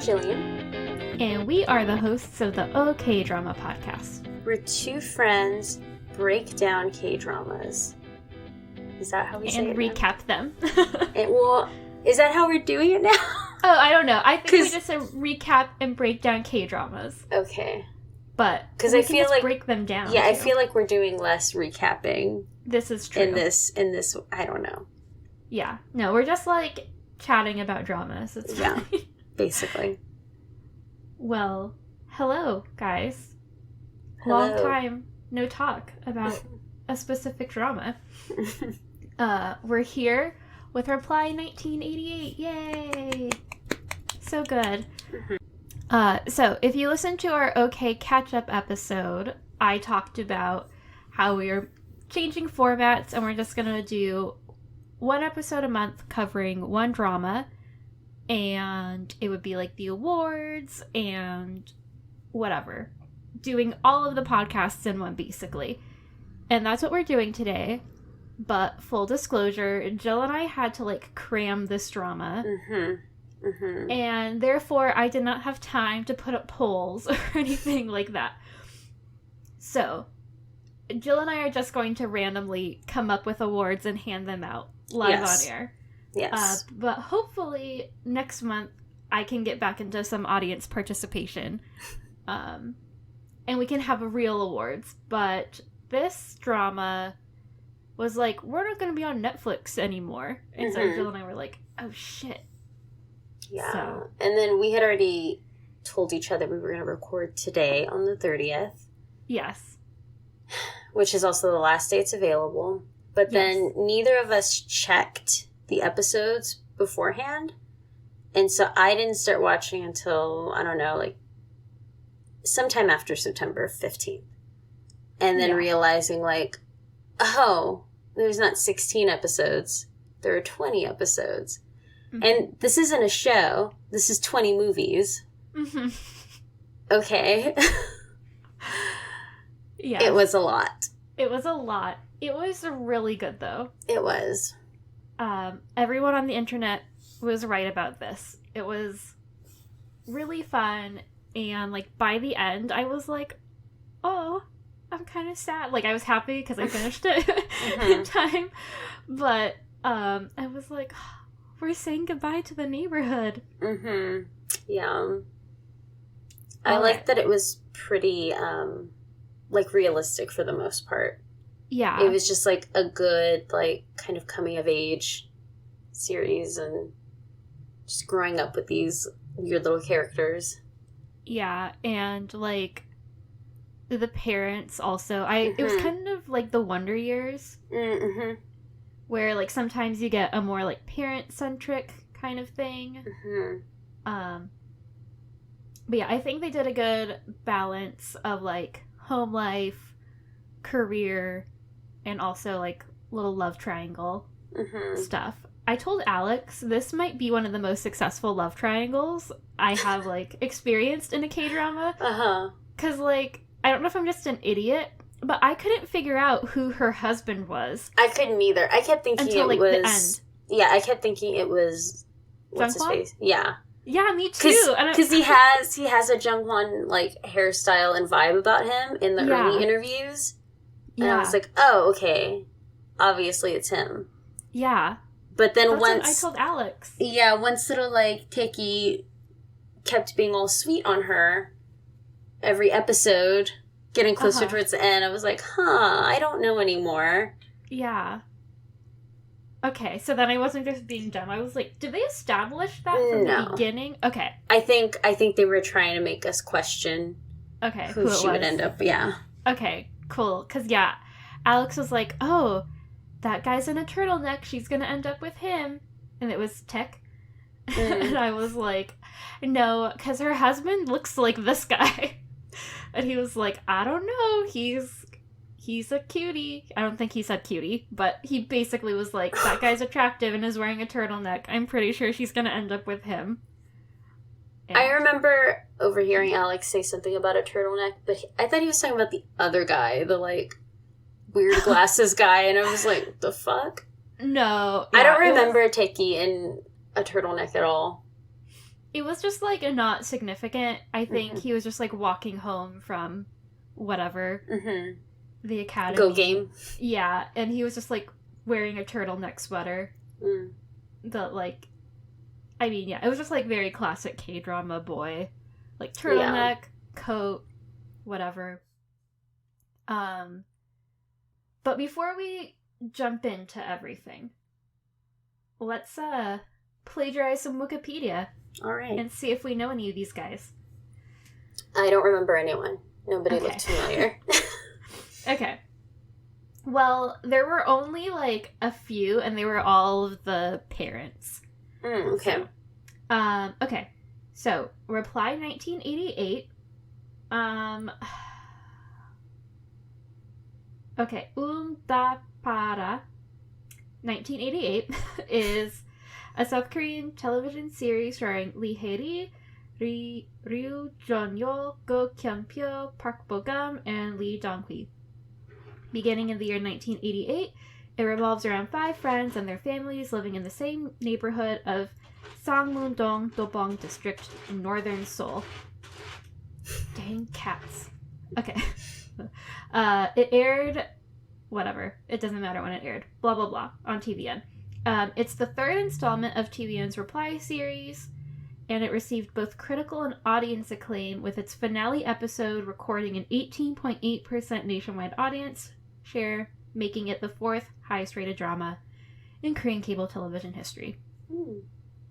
Jillian. And we are the hosts of the OK Drama Podcast. We're two friends break down K-dramas. Is that how we say it? And recap them. Is that how we're doing it now? Oh, I don't know. I think we just said recap and break down K-dramas. Okay. But because I feel like break them down. Yeah, too. I feel like we're doing less recapping. This is true. In this, I don't know. Yeah. No, we're just like chatting about dramas. It's fine. Yeah, basically. Well, hello, guys. Hello. Long time no talk about a specific drama. We're here with Reply 1988. Yay! So good. So if you listen to our OK catch-up episode, I talked about how we are changing formats and we're just going to do one episode a month covering one drama, and it would be like the awards and whatever. Doing all of the podcasts in one, basically. And that's what we're doing today. But full disclosure, Jill and I had to like cram this drama. And therefore I did not have time to put up polls or anything like that. So Jill and I are just going to randomly come up with awards and hand them out live on air. Yes. But hopefully next month I can get back into some audience participation. And we can have a real awards. But this drama was like, we're not going to be on Netflix anymore. And so Jill and I were like, oh shit. Yeah. So. And then we had already told each other we were going to record today on the 30th. Yes. Which is also the last day it's available. But then neither of us checked the episodes beforehand. And so I didn't start watching until, I don't know, like sometime after September 15th. And then realizing like, oh, there's not 16 episodes. There are 20 episodes. And this isn't a show. This is 20 movies. Okay. Yeah. It was a lot. It was a lot. It was really good, though. It was. Everyone on the internet was right about this. It was really fun. And, like, by the end, I was like, oh, I'm kind of sad. Like, I was happy because I finished it in time. But I was like, we're saying goodbye to the neighborhood. Yeah. I liked that it was pretty, like, realistic for the most part. Yeah. It was just, like, a good, like, kind of coming-of-age series and just growing up with these weird little characters. Yeah, and, like, the parents also. It was kind of like the Wonder Years. Where, like, sometimes you get a more, like, parent-centric kind of thing. But yeah, I think they did a good balance of, like, home life, career, and also, like, little love triangle stuff. I told Alex this might be one of the most successful love triangles I have, like, experienced in a K-drama. Because, like, I don't know if I'm just an idiot, but I couldn't figure out who her husband was. I couldn't either. I kept thinking until, like, the end. Yeah, I kept thinking it was... What's his face? Yeah. Yeah, me too. Because he has a Jungwon, like, hairstyle and vibe about him in the early interviews. And I was like, oh, okay. Obviously it's him. Yeah. But then That's once... what I told Alex. Yeah, once little, like, Tokki kept being all sweet on her every episode, getting closer towards the end, I was like, I don't know anymore. Yeah. Okay, so then I wasn't just being dumb. I was like, did they establish that from the beginning? Okay. I think they were trying to make us question who she would end up, Okay, cool. Because, Alex was like, oh, that guy's in a turtleneck. She's going to end up with him. And it was Tech. And I was like, no, because her husband looks like this guy. And he was like, I don't know. He's a cutie. I don't think he said cutie, but he basically was like, that guy's attractive and is wearing a turtleneck. I'm pretty sure she's going to end up with him. And I remember overhearing Alex say something about a turtleneck, but I thought he was talking about the other guy, the, like, weird glasses guy, and I was like, the fuck? No. I don't remember Tokki in a turtleneck at all. It was just, like, not significant. I think he was just, like, walking home from whatever. The academy. Go game. Yeah, and he was just, like, wearing a turtleneck sweater. That, like... I mean, yeah, it was just, like, very classic K-drama boy. Like, turtleneck, coat, whatever. But before we jump into everything, let's, plagiarize some Wikipedia. Alright. And see if we know any of these guys. I don't remember anyone. Nobody looked familiar. Okay. Well, there were only, like, a few, and they were all of the parents. Okay. Okay. So, Reply 1988. Okay. Da Para 1988 is a South Korean television series starring Lee Hae-ri, Ryu Jeon-yo, Go Kyun-pyo, Park Bo-gum, and Lee Dong-hui. Beginning in the year 1988, it revolves around 5 friends and their families living in the same neighborhood of Sangmun-dong, Dobong District in northern Seoul. Dang cats. Okay. It aired... Whatever. It doesn't matter when it aired. Blah, blah, blah. On TVN. It's the 3rd installment of TVN's Reply series, and it received both critical and audience acclaim, with its finale episode recording an 18.8% nationwide audience share, making it the 4th highest rated drama in Korean cable television history.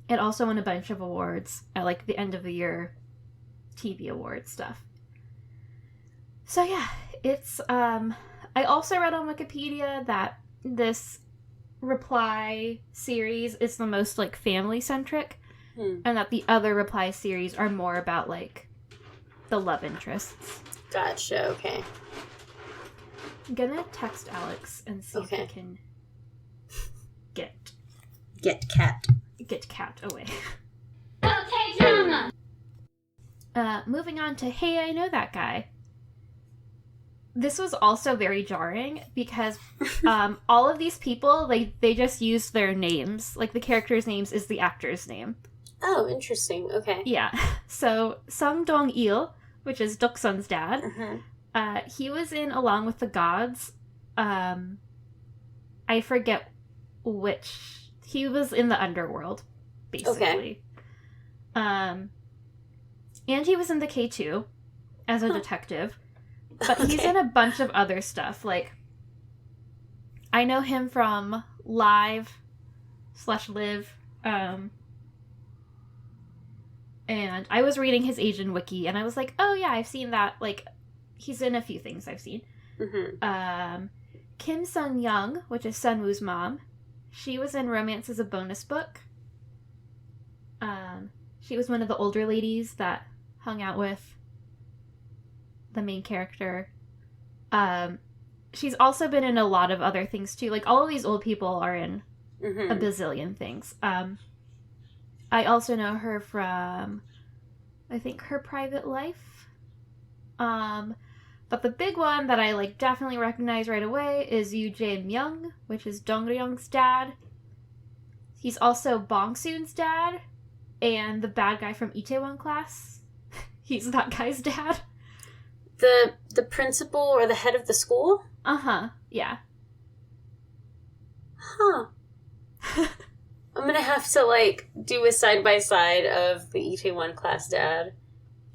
It also won a bunch of awards at, like, the end of the year TV award stuff. So yeah, it's, I also read on Wikipedia that this Reply series is the most, like, family-centric, and that the other Reply series are more about, like, the love interests. Gotcha, okay. I'm gonna text Alex and see if he can get cat away. Okay, drama! Moving on to Hey, I Know That Guy. This was also very jarring because all of these people, they just used their names. Like, the character's names is the actor's name. Oh, interesting. Okay. Yeah. So, Sung Dong-il, which is Doksun's dad, he was in Along with the Gods. I forget which. He was in the underworld, basically. And he was in the K2 as a detective. But he's in a bunch of other stuff. Like, I know him from Live/Live. And I was reading his Asian wiki, and I was like, oh yeah, I've seen that. Like, he's in a few things I've seen. Kim Sun-young, which is Sunwoo's mom. She was in Romance as a Bonus Book. She was one of the older ladies that hung out with the main character. She's also been in a lot of other things too. Like, all of these old people are in a bazillion things. I also know her from, I think, Her Private Life. But the big one that I, like, definitely recognize right away is Yoo Jae-myung, which is Dong-ryung's dad. He's also Bong-soon's dad, and the bad guy from Itaewon Class. He's that guy's dad. The principal or the head of the school? Yeah. Huh. I'm gonna have to, like, do a side-by-side of the Itaewon Class dad.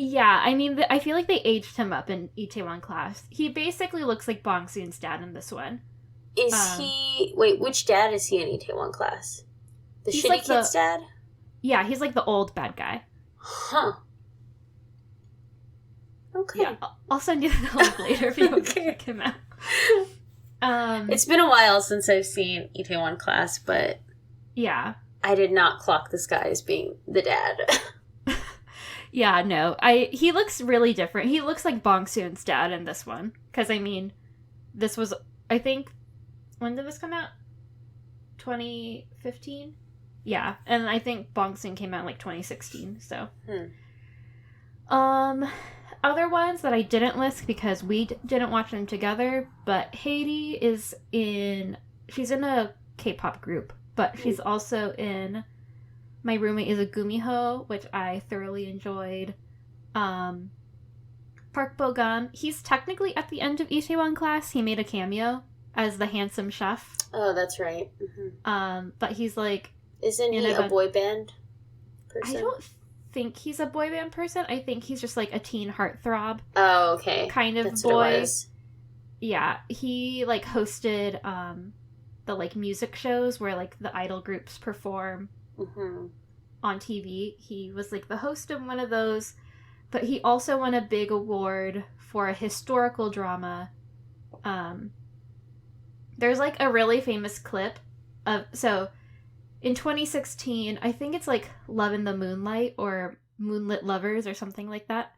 Yeah, I mean, I feel like they aged him up in Itaewon Class. He basically looks like Bong-soon's dad in this one. Is he... Wait, which dad is he in Itaewon Class? The shitty like kid's dad? Yeah, he's like the old bad guy. Huh. Okay. Yeah, I'll send you the link later if you want to check him out. It's been a while since I've seen Itaewon Class, but... Yeah. I did not clock this guy as being the dad. Yeah, no. He looks really different. He looks like Bong-soon's dad in this one. Because, I mean, this was, I think... When did this come out? 2015? Yeah, and I think Bong-soon came out in, like, 2016, so... Other ones that I didn't list because we didn't watch them together, but Haiti she's in a K-pop group, but she's also in My Roommate is a Gumiho, which I thoroughly enjoyed. Park Bo-gum, he's technically at the end of Itaewon Class. He made a cameo as the handsome chef. Oh, that's right. But he's like... Isn't he a boy band person? I don't think he's a boy band person. I think he's just like a teen heartthrob. Oh, okay. Kind of that's boy. What it was. Yeah, he like hosted the like music shows where like the idol groups perform on TV. He was like the host of one of those. But he also won a big award for a historical drama. There's like a really famous clip of... So, in 2016, I think it's like Love in the Moonlight or Moonlit Lovers or something like that.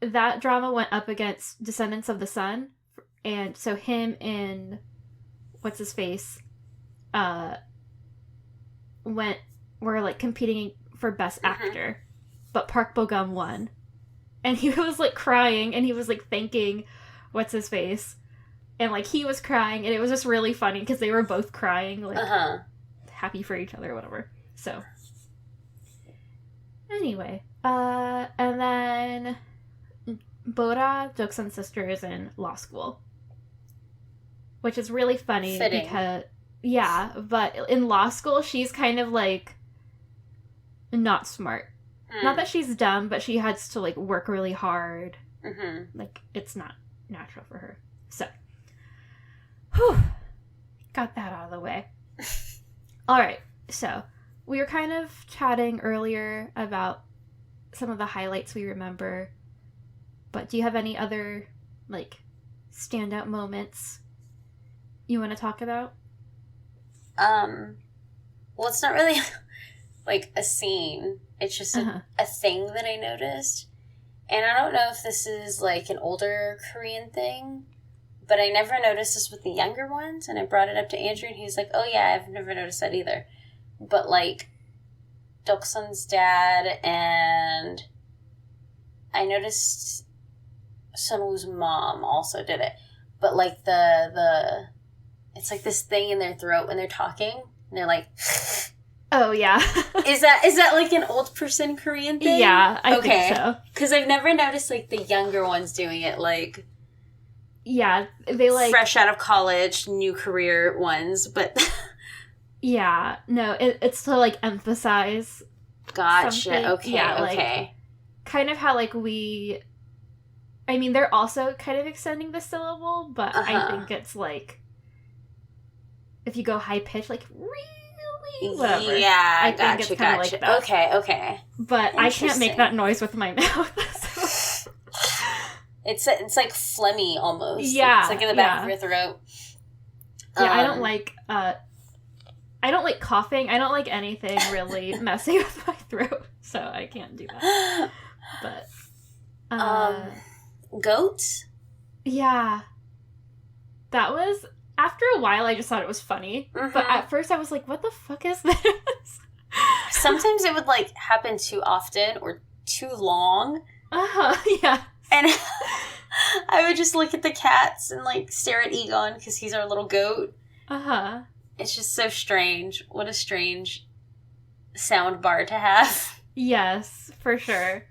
That drama went up against Descendants of the Sun. And so him and... What's his face? Were like competing for Best Actor. But Park Bo-gum won. And he was, like, crying, and he was, like, thanking what's-his-face. And, like, he was crying, and it was just really funny, because they were both crying, like, happy for each other or whatever. So, anyway. And then Bora, Joksun's sister, is in law school. Which is really funny, Fitting. Because... Yeah, but in law school, she's kind of, like, not smart. Not that she's dumb, but she has to, like, work really hard. Like, it's not natural for her. So, whew, got that out of the way. Alright, so, we were kind of chatting earlier about some of the highlights we remember, but do you have any other, like, standout moments you want to talk about? Well, it's not really, like, a scene. It's just a thing that I noticed. And I don't know if this is, like, an older Korean thing, but I never noticed this with the younger ones, and I brought it up to Andrew, and he's like, oh, yeah, I've never noticed that either. But, like, Doksun's dad, and I noticed Sunwoo's mom also did it. But, like, it's like this thing in their throat when they're talking, and they're like... Oh, yeah. Is that like an old person Korean thing? Yeah, I think so. Because I've never noticed, like, the younger ones doing it, like... Yeah, they, like... Fresh out of college, new career ones, but... Yeah, no, it's to, like, emphasize Gotcha, something. okay, yeah, okay. Like, kind of how, like, we... I mean, they're also kind of extending the syllable, but I think it's, like... If you go high-pitched, like, really... Whatever. Yeah, I think it's kind of like that. Okay. But I can't make that noise with my mouth. So. It's like phlegmy almost. Yeah. It's like in the back of your throat. Yeah, I don't like coughing. I don't like anything really messing with my throat. So I can't do that. But goats? Yeah. That was... After a while, I just thought it was funny. But at first, I was like, what the fuck is this? Sometimes it would, like, happen too often or too long. Yeah. And I would just look at the cats and, like, stare at Egon because he's our little goat. It's just so strange. What a strange sound bar to have. Yes, for sure.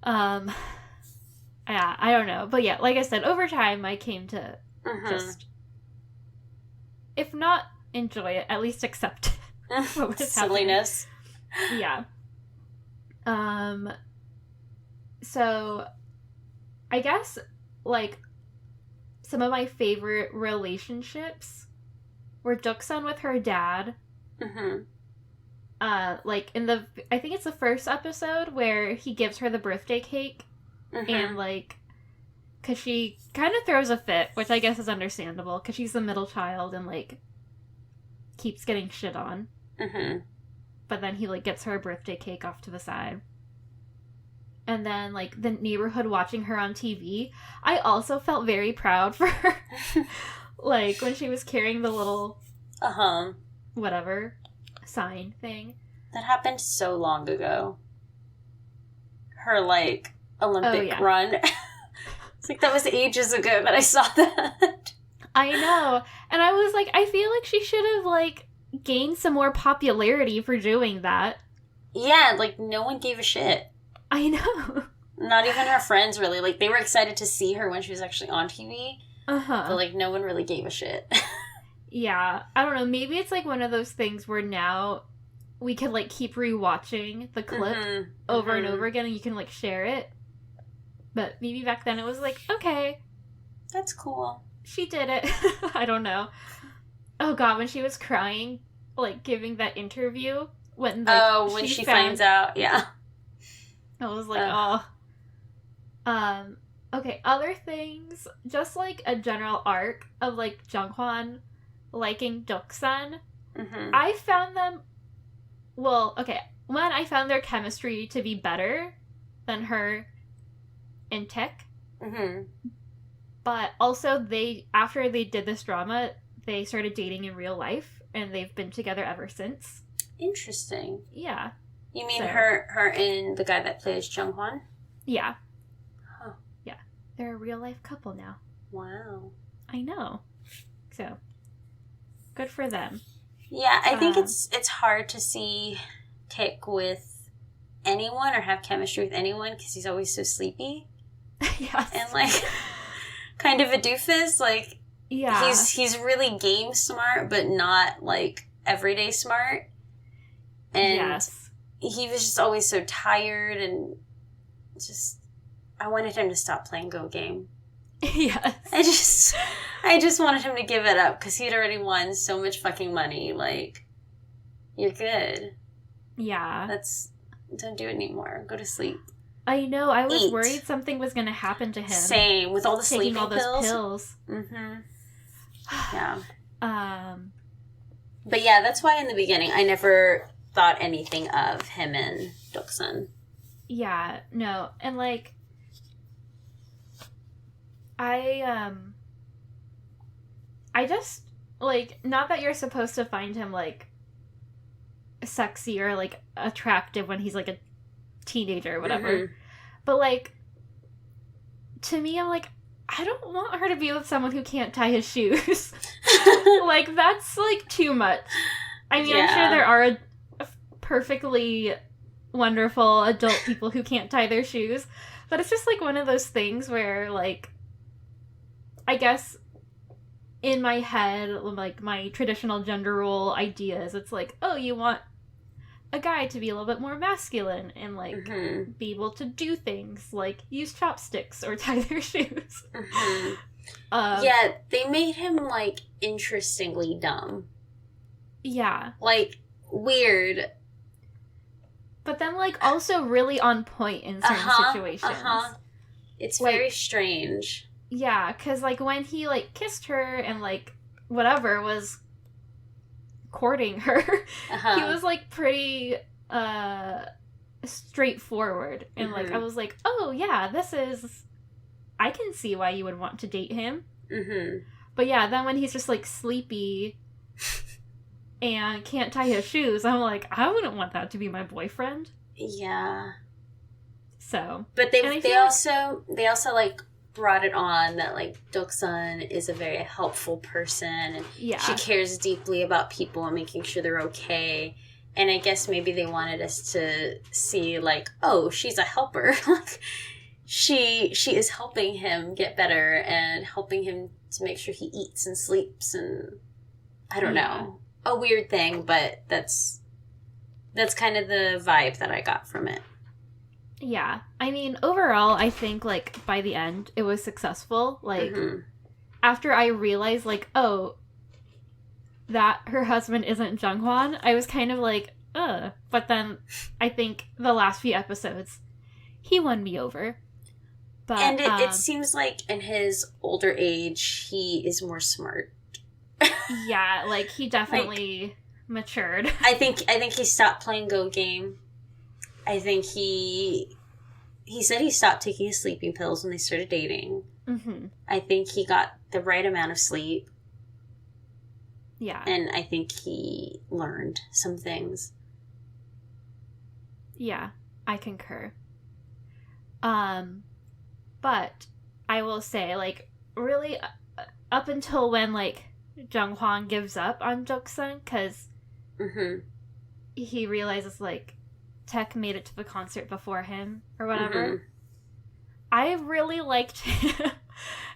Yeah, I don't know. But yeah, like I said, over time, I came to just... If not enjoy it, at least accept what was silliness. Yeah. So, I guess, like, some of my favorite relationships were Doksun with her dad. Like, I think it's the first episode where he gives her the birthday cake. And, like... Because she kind of throws a fit, which I guess is understandable, because she's the middle child and, like, keeps getting shit on. But then he, like, gets her a birthday cake off to the side. And then, like, the neighborhood watching her on TV. I also felt very proud for her. Like, when she was carrying the little... whatever, sign thing. That happened so long ago. Her, like, Olympic run. It's like, that was ages ago that I saw that. I know. And I was like, I feel like she should have, like, gained some more popularity for doing that. Yeah, like, no one gave a shit. I know. Not even her friends, really. Like, they were excited to see her when she was actually on TV. Uh-huh. But, like, no one really gave a shit. Yeah. I don't know. Maybe it's, like, one of those things where now we can, like, keep rewatching the clip over and over again, and you can, like, share it. But maybe back then it was like, okay. That's cool. She did it. I don't know. Oh, God, when she was crying, like, giving that interview. When she finds out, yeah. I was like, okay, other things, just like a general arc of like Junghwan liking Doksan. I found them, I found their chemistry to be better than her and Tech. But also after they did this drama, they started dating in real life, and they've been together ever since. Interesting. Yeah. You mean her and the guy that plays Junghwan? Yeah. Huh. Yeah. They're a real life couple now. Wow. I know. So, good for them. Yeah, I think it's hard to see Tick with anyone or have chemistry with anyone because he's always so sleepy. Yes. And, like, kind of a doofus. Like, yeah. He's really game smart, but not, like, everyday smart. And yes. He was just always so tired, and just, I wanted him to stop playing Go Game. Yes. I just wanted him to give it up, because he'd already won so much fucking money. Like, you're good. Yeah. Don't do it anymore. Go to sleep. I know. I was worried something was going to happen to him. Same, with all the sleeping all pills. Those pills. Yeah. But yeah, that's why in the beginning I never thought anything of him and Doksan. Yeah, no. And, like, I just, like, not that you're supposed to find him, like, sexy or, like, attractive when he's, like, a teenager or whatever. But, like, to me, I'm like, I don't want her to be with someone who can't tie his shoes. Like, that's, like, too much. I mean, I'm sure there are perfectly wonderful adult people who can't tie their shoes, but it's just, like, one of those things where, like, I guess in my head, like, my traditional gender role ideas, it's like, oh, you want a guy to be a little bit more masculine and, like, be able to do things like use chopsticks or tie their shoes. Yeah, they made him, like, interestingly dumb. Yeah. Like, weird. But then, like, also really on point in certain situations. It's very strange. Yeah, because, like, when he, like, kissed her and, like, whatever, was courting her, he was, like, pretty, straightforward. And, like, I was like, oh, yeah, I can see why you would want to date him. But, yeah, then when he's just, like, sleepy and can't tie his shoes, I'm like, I wouldn't want that to be my boyfriend. Yeah. So. But they also, like, brought it on that, like, Doksan is a very helpful person, and she cares deeply about people and making sure they're okay. And I guess maybe they wanted us to see, like, oh, she's a helper. Like, she is helping him get better and helping him to make sure he eats and sleeps, and I don't know. A weird thing, but that's kind of the vibe that I got from it. Yeah. I mean, overall, I think, like, by the end, it was successful. Like, after I realized, like, oh, that her husband isn't Junghwan, I was kind of like, ugh. But then I think the last few episodes, he won me over. But, and it seems like in his older age, he is more smart. Yeah, like, he definitely matured. I think he stopped playing Go Game. I think he said he stopped taking his sleeping pills when they started dating. I think he got the right amount of sleep. Yeah. And I think he learned some things. Yeah, I concur. But I will say, like, really up until when, like, Junghwan gives up on Doksan, because Mm-hmm. he realizes, like, Tech made it to the concert before him, or whatever. Mm-hmm. I really liked him.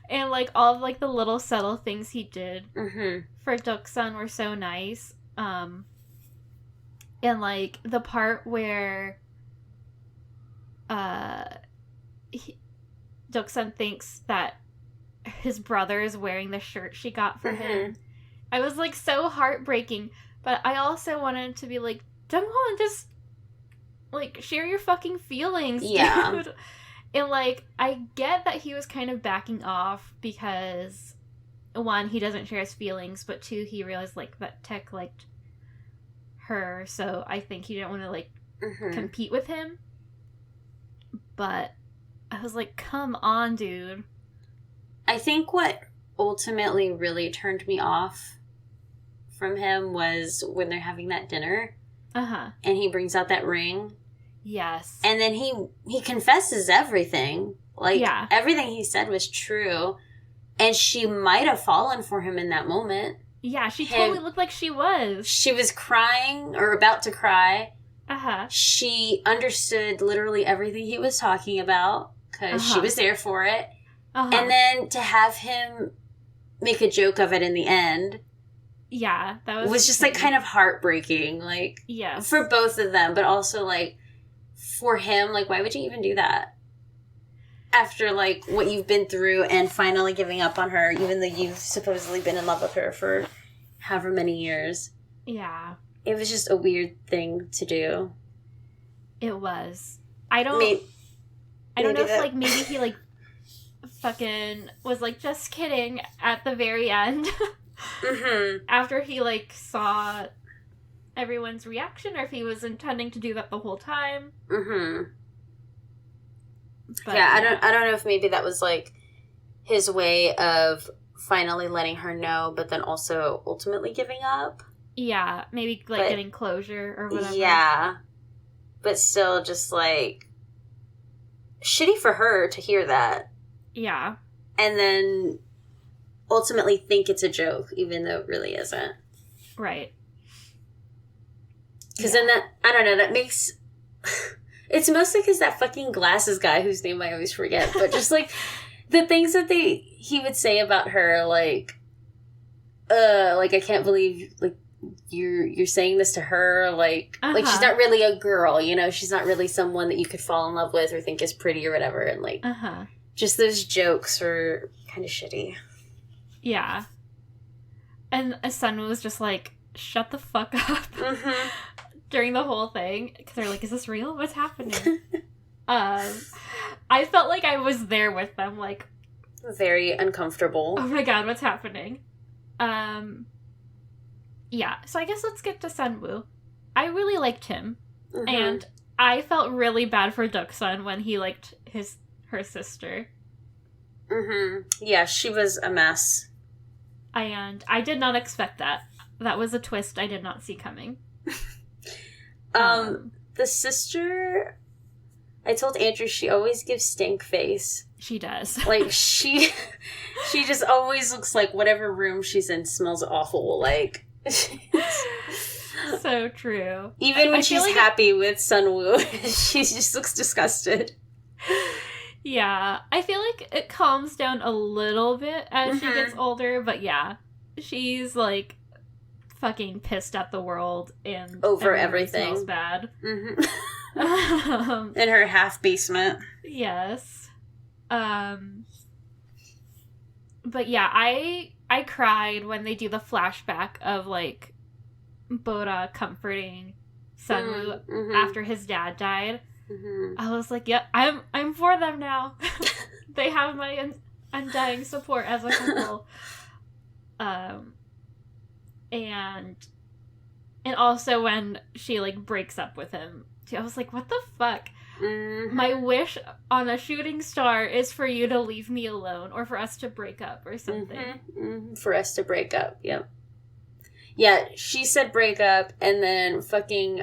And, like, all of, like, the little subtle things he did for Doksun were so nice. And, like, the part where Doksun thinks that his brother is wearing the shirt she got for him. I was, like, so heartbreaking. But I also wanted to be like, Jungwon, just, like, share your fucking feelings, dude. And, like, I get that he was kind of backing off because, one, he doesn't share his feelings, but two, he realized, like, that Tech liked her, so I think he didn't want to, like, compete with him. But I was like, come on, dude. I think what ultimately really turned me off from him was when they're having that dinner. And he brings out that ring. Yes. And then he confesses everything. Like, everything he said was true. And she might have fallen for him in that moment. Yeah, she totally looked like she was. She was crying, or about to cry. She understood literally everything he was talking about, because she was there for it. And then to have him make a joke of it in the end. Yeah, that was just, like, kind of heartbreaking. Like, for both of them, but also, like, for him, like, why would you even do that? After, like, what you've been through and finally giving up on her, even though you've supposedly been in love with her for however many years. Yeah. It was just a weird thing to do. It was. I don't know if, like, maybe he, like, fucking was like, just kidding at the very end. After he, like, saw everyone's reaction, or if he was intending to do that the whole time. But, I don't know if maybe that was, like, his way of finally letting her know, but then also ultimately giving up. Yeah, maybe, like, getting closure or whatever. Yeah. But still just, like, shitty for her to hear that. Yeah. And then ultimately think it's a joke, even though it really isn't. Right. Because then that, I don't know, that makes... It's mostly because that fucking glasses guy, whose name I always forget, but just, like, the things that he would say about her, like, I can't believe, like, you're saying this to her, like, like, she's not really a girl, you know? She's not really someone that you could fall in love with or think is pretty or whatever, and, like, just those jokes were kind of shitty. Yeah. And Sun was just like, shut the fuck up during the whole thing. Because they're like, is this real? What's happening? I felt like I was there with them, like... Very uncomfortable. Oh my god, what's happening? Yeah, so I guess let's get to Sunwoo. I really liked him. And I felt really bad for Doksun when he liked her sister. Yeah, she was a mess. And I did not expect that. That was a twist I did not see coming. The sister, I told Andrew she always gives stink face. She does. Like, she just always looks like whatever room she's in smells awful. Like, so true. Even when she's happy with Sunwoo, she just looks disgusted. Yeah, I feel like it calms down a little bit as she gets older, but yeah, she's, like, fucking pissed at the world and over everything. Smells bad. In her half basement. Yes. But yeah, I cried when they do the flashback of, like, Bora comforting Sunwoo after his dad died. I was like, yep, I'm for them now. They have my undying support as a couple. And also when she, like, breaks up with him, I was like, what the fuck? My wish on a shooting star is for you to leave me alone, or for us to break up or something. For us to break up, yep. Yeah, she said break up, and then fucking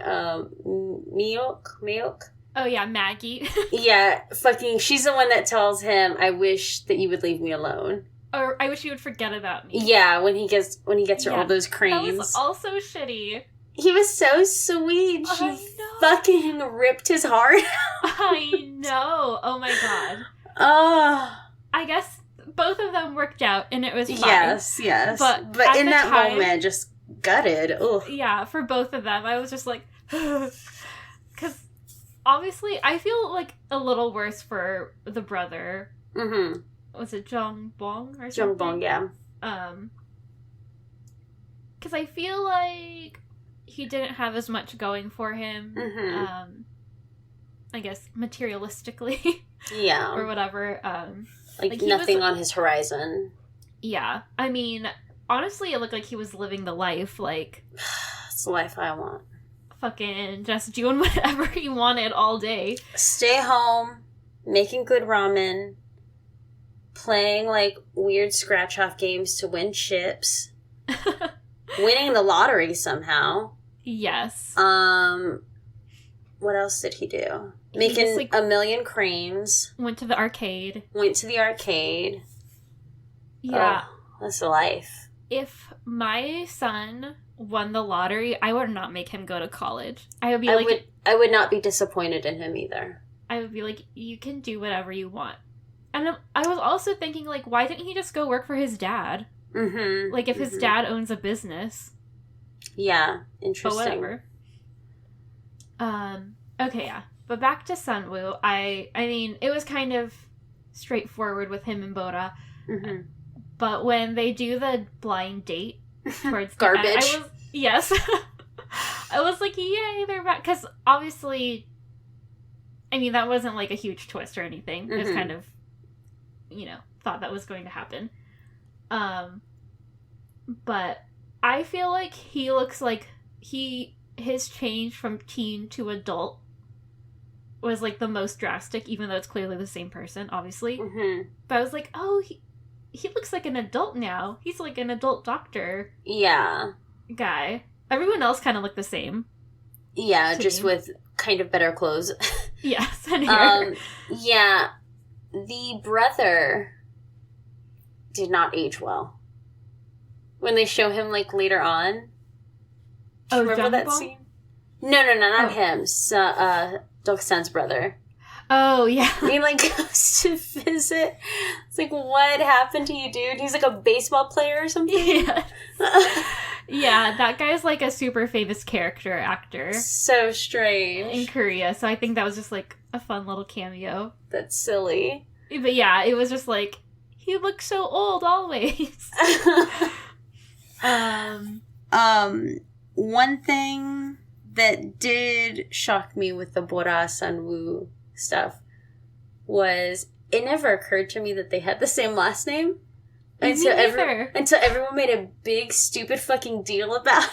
Miyok? Oh yeah, Maggie. Yeah, fucking, she's the one that tells him, I wish that you would leave me alone. Or I wish you would forget about me. Yeah, when he gets her all those cranes. That was also shitty. He was so sweet. She fucking ripped his heart out. I know. Oh my god. Oh. I guess both of them worked out and it was fine. Yes. But in that moment, just gutted. Ugh. Yeah, for both of them, I was just like, because obviously I feel like a little worse for the brother. Mm-hmm. Was it Jongbong or something? Jongbong, yeah. Because I feel like he didn't have as much going for him. Mm-hmm. I guess materialistically. Yeah. Or whatever. Like nothing on his horizon. Yeah. I mean, honestly, it looked like he was living the life. Like, it's the life I want. Fucking just doing whatever he wanted all day. Stay home, making good ramen, playing like weird scratch-off games to win chips, winning the lottery somehow. Yes. What else did he do? Making just, like, a million cranes. Went to the arcade. Yeah. Oh, that's life. If my son won the lottery, I would not make him go to college. I would not be disappointed in him either. I would be like, you can do whatever you want. And I was also thinking, like, why didn't he just go work for his dad? Mm-hmm. Like, if his dad owns a business. Yeah, interesting. But whatever. Okay, yeah. But back to Sunwoo. I mean, it was kind of straightforward with him and Bora. Mm-hmm. But when they do the blind date towards garbage. The end, yes. I was like, yay, they're back. Because obviously, I mean, that wasn't like a huge twist or anything. Mm-hmm. It was kind of, thought that was going to happen. But I feel like he looks like his change from teen to adult was like the most drastic, even though it's clearly the same person, obviously. Mm-hmm. But I was like, oh, he looks like an adult now. He's like an adult doctor. Yeah. Guy. Everyone else kind of looked the same. Yeah, just with kind of better clothes. Yes, and hair. Yeah. The brother did not age well. When they show him, like, later on. Do you remember that scene? No, not him. So, Doksan's brother. Oh, yeah. He, like, goes to visit. It's like, what happened to you, dude? He's, like, a baseball player or something? Yeah. Yeah, that guy's, like, a super famous actor. So strange. In Korea, so I think that was just, like, a fun little cameo. That's silly. But yeah, it was just, like, he looks so old always. One thing that did shock me with the Bora Sunwoo stuff was it never occurred to me that they had the same last name until everyone made a big stupid fucking deal about it.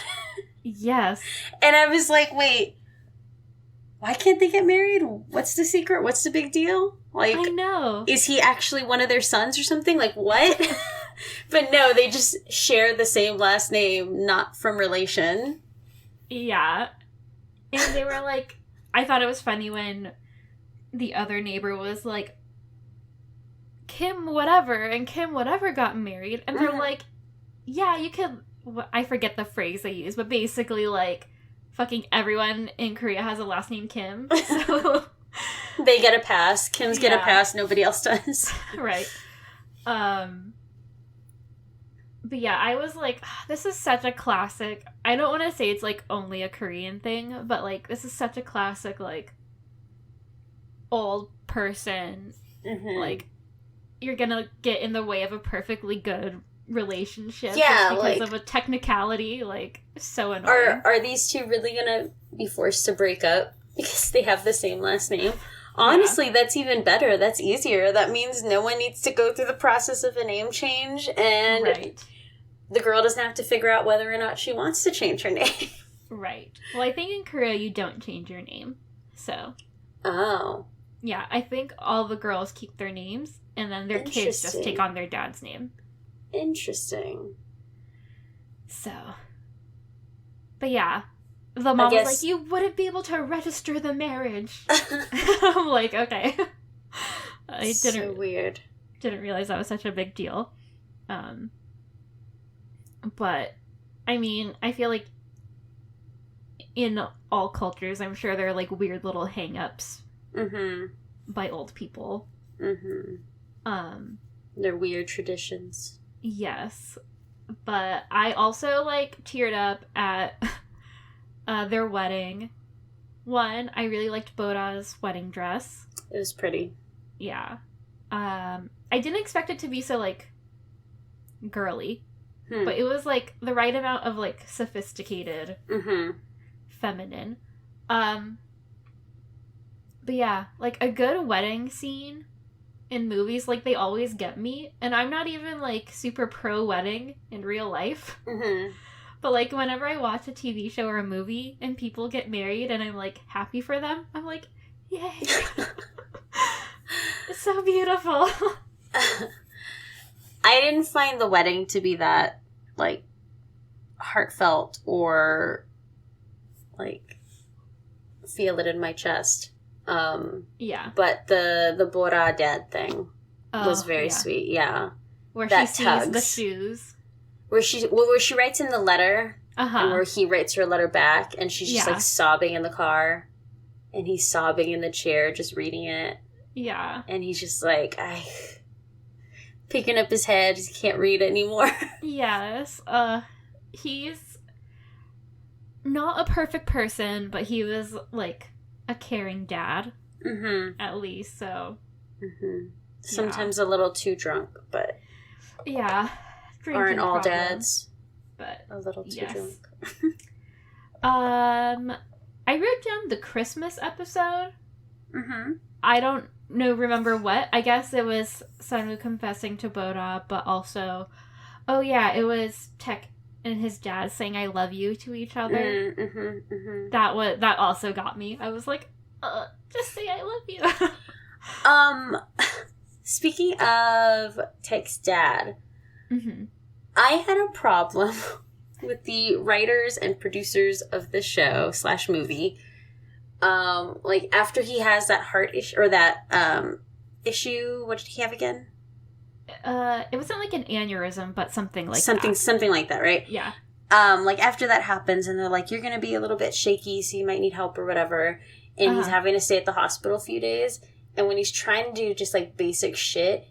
Yes. And I was like, wait, why can't they get married? What's the secret? What's the big deal? Like, I know. Is he actually one of their sons or something? Like, what? But no, they just share the same last name, not from relation. Yeah. And they were like, I thought it was funny when the other neighbor was like, Kim whatever, and Kim whatever got married. And they're like, yeah, you could, I forget the phrase they use, but basically like, fucking everyone in Korea has a last name Kim. So they get a pass. Kim's get a pass, nobody else does. Right. But yeah, I was like, this is such a classic. I don't want to say it's like only a Korean thing, but like this is such a classic like old person. Mm-hmm. Like you're gonna get in the way of a perfectly good relationship. Yeah, just because like, of a technicality. Like so annoying. Are these two really gonna be forced to break up because they have the same last name? Honestly, that's even better. That's easier. That means no one needs to go through the process of a name change, and the girl doesn't have to figure out whether or not she wants to change her name. Right. Well, I think in Korea you don't change your name. So. Oh. Yeah, I think all the girls keep their names, and then their kids just take on their dad's name. Interesting. So. But yeah. The mom was like, you wouldn't be able to register the marriage. I'm like, okay. So weird. Didn't realize that was such a big deal. But, I mean, I feel like in all cultures, I'm sure there are, like, weird little hang-ups Mm-hmm. by old people. Mm-hmm. They're weird traditions. Yes. But I also, like, teared up at their wedding. One, I really liked Bora's wedding dress. It was pretty. Yeah. I didn't expect it to be so, like, girly. But it was, like, the right amount of, like, sophisticated, feminine. But yeah, like, a good wedding scene in movies, like, they always get me. And I'm not even, like, super pro-wedding in real life. But, like, whenever I watch a TV show or a movie and people get married and I'm, like, happy for them, I'm like, yay. It's so beautiful. I didn't find the wedding to be that, like, heartfelt or, like, feel it in my chest. Yeah. But the Bora dad thing was very sweet, yeah. Where that she sees tugs. the shoes. Where she writes in the letter, and where he writes her a letter back, and she's just, like, sobbing in the car, and he's sobbing in the chair just reading it. Yeah. And he's just like, picking up his head, he can't read anymore. Yes. He's not a perfect person, but he was, like, a caring dad. At least, so. Sometimes a little too drunk, but. Yeah. Aren't all dads. But. A little too drunk. I wrote down the Christmas episode. I don't remember what. I guess it was Sunwoo confessing to Bora, but also, it was Tech and his dad saying "I love you" to each other. That also got me. I was like, just say "I love you." Speaking of Tech's dad, I had a problem with the writers and producers of the show / movie. Like, after he has that heart issue, or that, issue, what did he have again? It wasn't like an aneurysm, but something like that. Something like that, right? Yeah. Like, after that happens, and they're like, you're gonna be a little bit shaky, so you might need help or whatever, and he's having to stay at the hospital a few days, and when he's trying to do just, like, basic shit,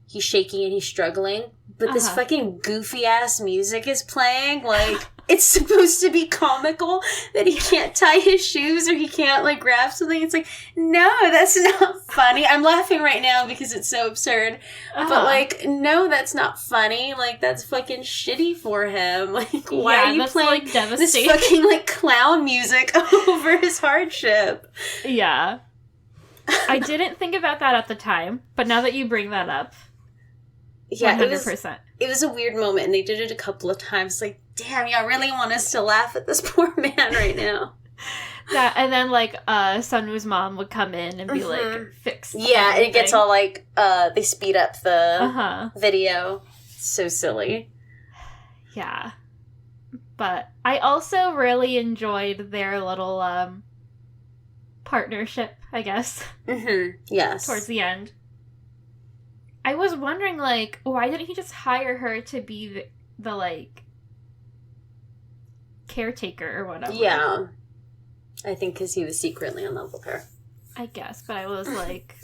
he's shaking and he's struggling, but this fucking goofy-ass music is playing, like... It's supposed to be comical that he can't tie his shoes or he can't, like, grab something. It's like, no, that's not funny. I'm laughing right now because it's so absurd. But, like, no, that's not funny. Like, that's fucking shitty for him. Like, why are you playing, like, this fucking, like, clown music over his hardship? Yeah. I didn't think about that at the time, but now that you bring that up, 100%. It was a weird moment, and they did it a couple of times. Like, damn, y'all really want us to laugh at this poor man right now. Yeah, and then, like, Sunwoo's mom would come in and be like, fix Yeah, and it gets all, like, they speed up the video. So silly. Yeah. But I also really enjoyed their little, partnership, I guess. Yes. Towards the end. I was wondering, like, why didn't he just hire her to be the like, caretaker or whatever? Yeah. I think because he was secretly in love with her. I guess, but I was like,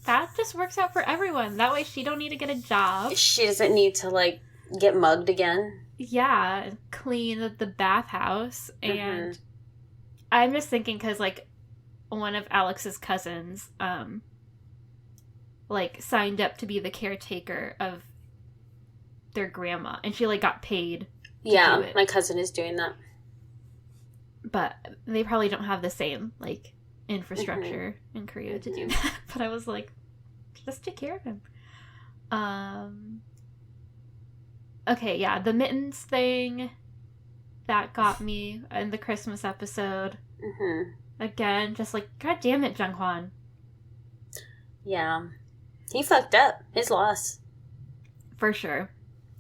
that just works out for everyone. That way she don't need to get a job. She doesn't need to, like, get mugged again. Yeah, clean the bathhouse. And I'm just thinking because, like, one of Alex's cousins, like, signed up to be the caretaker of their grandma. And she, like, got paid to do it. My cousin is doing that. But they probably don't have the same, like, infrastructure in Korea to do that. But I was like, just take care of him. Okay, yeah, the mittens thing, that got me in the Christmas episode. Again, just like, God damn it, Jung-hwan. Yeah. He fucked up. His loss. For sure.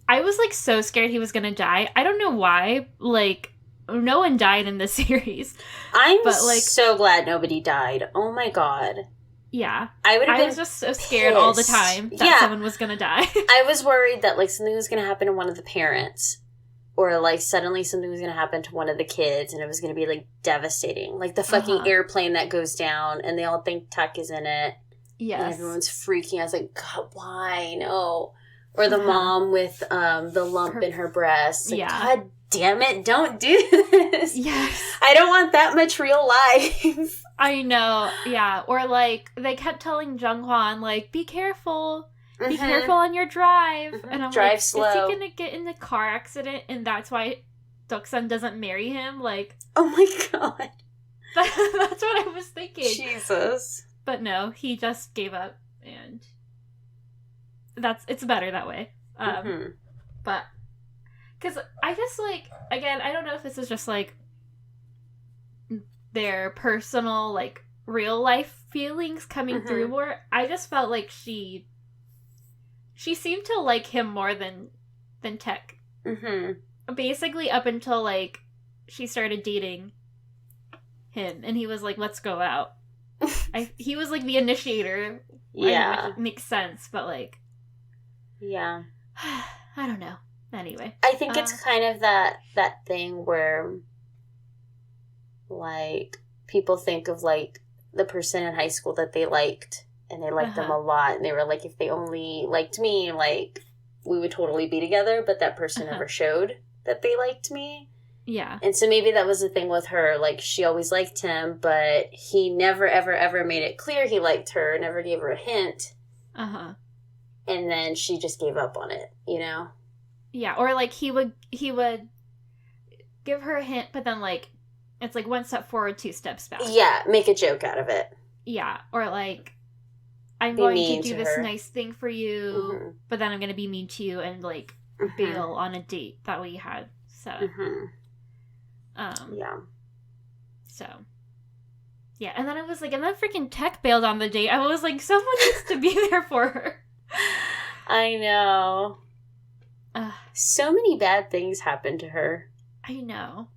I was, like, so scared he was gonna die. I don't know why. Like, no one died in this series. I'm so glad nobody died. Oh my god. Yeah. I was just so scared all the time that someone was gonna die. I was worried that, like, something was gonna happen to one of the parents. or like suddenly something was going to happen to one of the kids and it was going to be like devastating. Like the fucking airplane that goes down and they all think Tuck is in it. Yes. And everyone's freaking out. I was like, God, why? No. Or the mom with the lump in her breast. Like, God damn it, don't do this. Yes. I don't want that much real life. I know. Yeah. Or like they kept telling Jung-hwan, like, be careful. Be careful on your drive. And I'm drive like, slow. Is he gonna get in the car accident and that's why Doksun doesn't marry him? Like, oh my God. That's what I was thinking. Jesus. But no, he just gave up and it's better that way. But because I just like, again, I don't know if this is just like their personal, like, real life feelings coming through more. I just felt like she seemed to like him more than Tech. Basically up until like she started dating him and he was like, let's go out. He was like the initiator. Yeah. Which makes sense, but like, yeah, I don't know. Anyway, I think it's kind of that thing where like people think of like the person in high school that they liked and they liked them a lot and they were like, if they only liked me, like we would totally be together, but that person never showed that they liked me. Yeah. And so maybe that was the thing with her. Like, she always liked him, but he never, ever, ever made it clear he liked her, never gave her a hint. And then she just gave up on it, you know? Yeah, or like he would give her a hint, but then like, it's like 1 step forward, 2 steps back. Yeah, make a joke out of it. Yeah, or like, I'm going to do this nice thing for you, but then I'm going to be mean to you and like bail on a date that we had. So, yeah. So, yeah, and then I was like, and then freaking Tech bailed on the date. I was like, someone needs to be there for her. I know. So many bad things happened to her. I know.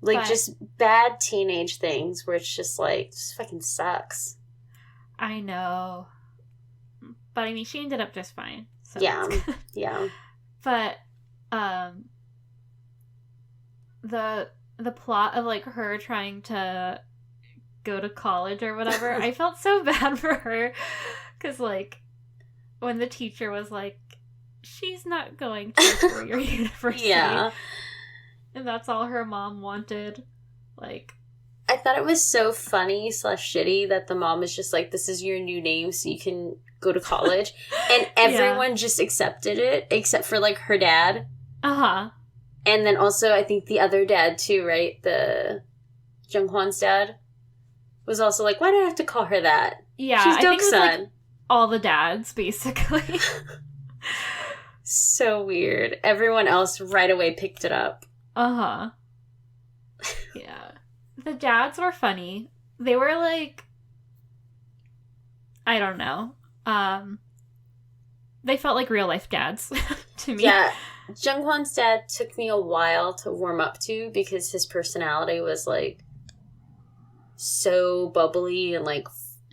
Like, just bad teenage things where it's just like, just fucking sucks. I know. But, I mean, she ended up just fine. So yeah. Yeah. But, the plot of, like, her trying to go to college or whatever, I felt so bad for her. Because, like, when the teacher was like, she's not going to four-year university. Yeah. And that's all her mom wanted. Like, I thought it was so funny / shitty that the mom was just like, this is your new name so you can go to college. And everyone just accepted it, except for, like, her dad. And then also, I think the other dad, too, right? The Jung-hwan's dad was also like, why do I have to call her that? Yeah, she's I think it was, Doksun. like, all the dads, basically. So weird. Everyone else right away picked it up. Yeah. The dads were funny. They were like, I don't know. They felt like real life dads to me. Yeah. Jung-hwan's dad took me a while to warm up to because his personality was like so bubbly and like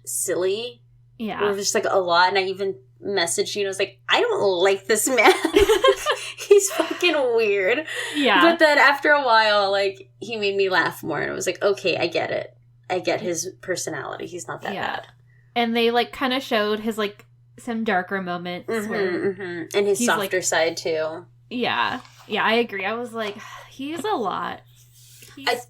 silly. Yeah. It was just like a lot, and I even messaged you and I was like, I don't like this man. He's fucking weird. Yeah. But then after a while, like, he made me laugh more, and I was like, okay, I get it. I get his personality. He's not that bad. And they, like, kind of showed his, like, some darker moments. And his softer like, side, too. Yeah. Yeah, I agree. I was like, he's a lot. I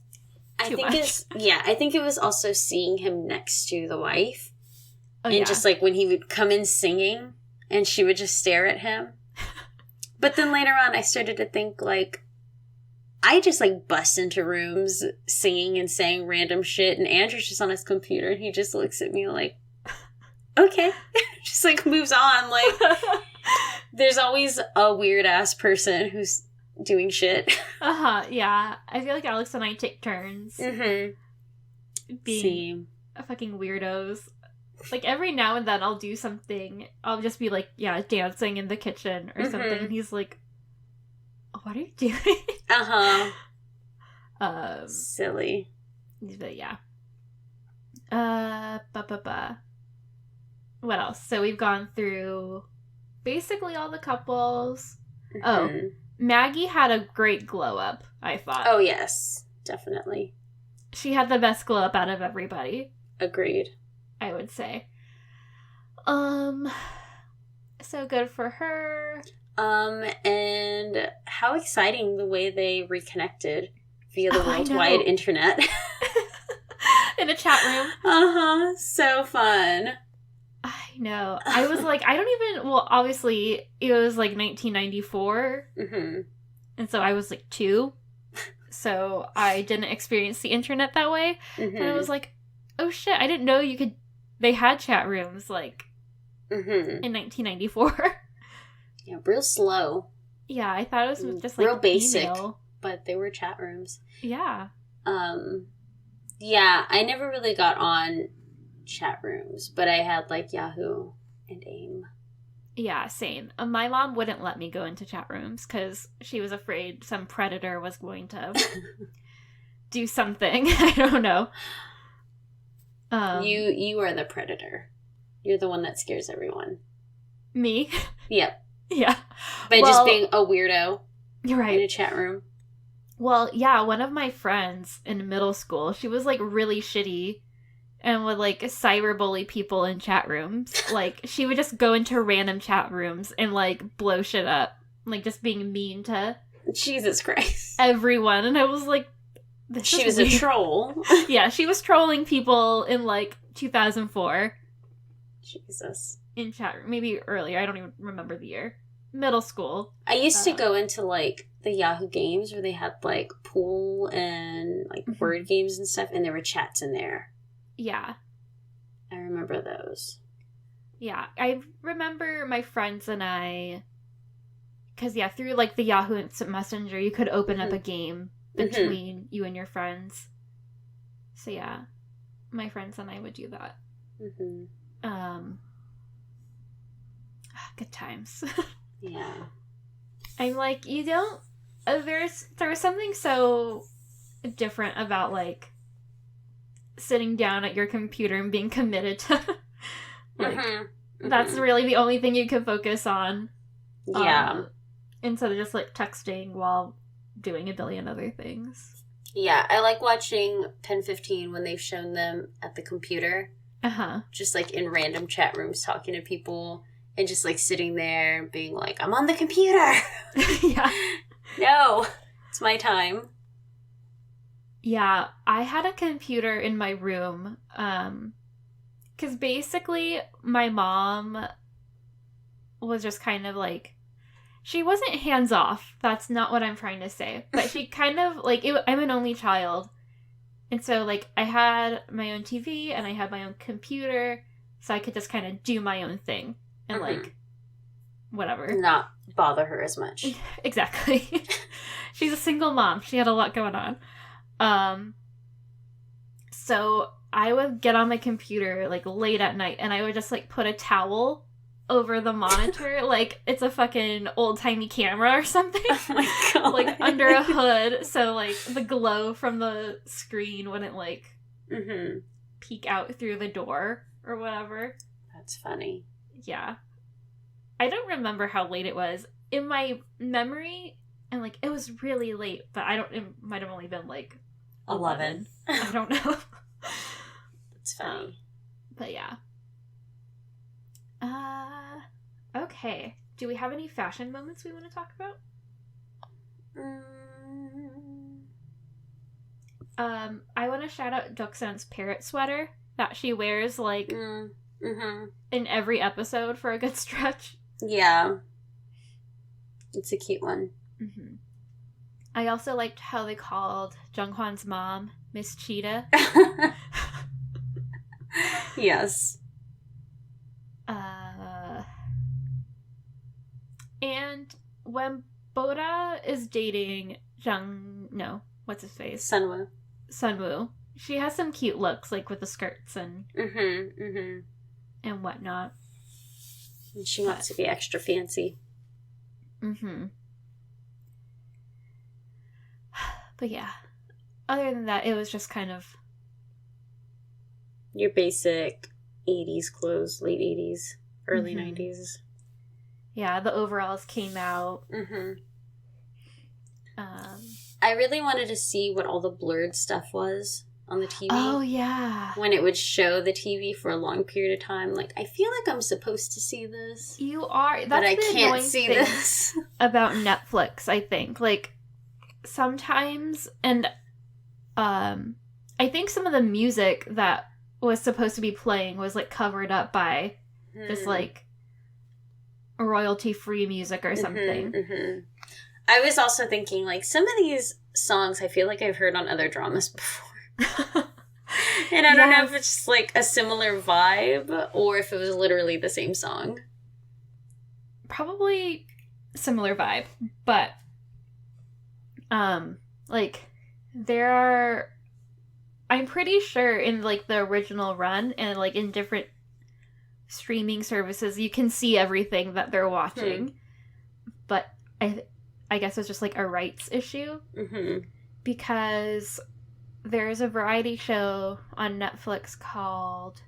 think it was also seeing him next to the wife. Oh, and just, like, when he would come in singing, and she would just stare at him. But then later on, I started to think, like, I just, like, bust into rooms singing and saying random shit, and Andrew's just on his computer, and he just looks at me like, okay. Just, like, moves on. Like, there's always a weird-ass person who's doing shit. Yeah. I feel like Alex and I take turns being fucking weirdos. Like, every now and then I'll do something. I'll just be like, dancing in the kitchen or something. And he's like, what are you doing? Silly. But yeah. What else? So we've gone through basically all the couples. Oh, Maggie had a great glow up, I thought. Oh, yes. Definitely. She had the best glow up out of everybody. Agreed. I would say. So good for her. And how exciting the way they reconnected via the Oh, I worldwide know. internet. In a chat room. Uh-huh. So fun. I know. I was like, I don't even... Well, obviously, it was like 1994. Mm-hmm. And so I was like 2. So I didn't experience the internet that way. Mm-hmm. And I was like, oh shit, I didn't know you could... They had chat rooms, like, Mm-hmm. in 1994. Yeah, real slow. Yeah, I thought it was just like real basic, email. but they were chat rooms. Yeah. Yeah, I never really got on chat rooms, but I had like Yahoo and AIM. Yeah, same. My mom wouldn't let me go into chat rooms because she was afraid some predator was going to do something. I don't know. You are the predator. You're the one that scares everyone. Me? Yep. Yeah. By just being a weirdo You're right. in a chat room. Well, yeah, one of my friends in middle school, she was like really shitty and would like cyberbully people in chat rooms. Like she would just go into random chat rooms and like blow shit up, like just being mean to Jesus Christ. everyone. And I was like, she was a troll. Yeah, she was trolling people in like 2004 Jesus. in chat room, maybe earlier. I don't even remember the year. Middle school. I used to go into like the Yahoo games where they had like pool and like word games and stuff, and there were chats in there. Yeah. I remember those. Yeah, I remember my friends and I, because yeah, through like the Yahoo Instant Messenger, you could open up a game between you and your friends. So yeah, my friends and I would do that. Good times. Yeah. I'm like, you don't. There was something so different about like sitting down at your computer and being committed to like that's really the only thing you can focus on. Yeah. Instead of just like texting while doing a billion other things. Yeah, I like watching Pen 15 when they've shown them at the computer. Just like in random chat rooms talking to people and just like sitting there being like, I'm on the computer. Yeah. No, it's my time. Yeah, I had a computer in my room. Because basically my mom was just kind of like, she wasn't hands off. That's not what I'm trying to say. But she kind of like, I'm an only child. And so like I had my own TV and I had my own computer. So I could just kind of do my own thing. And like, whatever. Not bother her as much. Exactly. She's a single mom. She had a lot going on. So I would get on my computer like late at night and I would just like put a towel over the monitor like it's a fucking old-timey camera or something. Oh my God. Like under a hood so like the glow from the screen wouldn't like peek out through the door or whatever. That's funny. Yeah. I don't remember how late it was. In my memory, and like it was really late, but it might have only been like 11. I don't know. That's funny. But yeah. Okay. Do we have any fashion moments we want to talk about? I want to shout out Doksun's parrot sweater that she wears like in every episode for a good stretch. Yeah. It's a cute one. I also liked how they called Junghwan's mom Miss Cheetah. Yes. And when Boda is dating what's his face? Sunwoo. She has some cute looks, like with the skirts and and whatnot. And she wants to be extra fancy. But yeah. Other than that, it was just kind of your basic 80s clothes, late 80s, early 90s. Yeah, the overalls came out. I really wanted to see what all the blurred stuff was on the TV. Oh, yeah. When it would show the TV for a long period of time. Like, I feel like I'm supposed to see this. You are. That's but I the can't annoying see thing this. about Netflix, I think. Like, sometimes, and I think some of the music that was supposed to be playing was, like, covered up by this, like, royalty-free music or something. I was also thinking, like, some of these songs I feel like I've heard on other dramas before. And I don't know if it's just, like, a similar vibe or if it was literally the same song. Probably similar vibe, but, like, there are, I'm pretty sure in, like, the original run and, like, in different streaming services, you can see everything that they're watching. But I guess it's just, like, a rights issue. Because there's a variety show on Netflix called,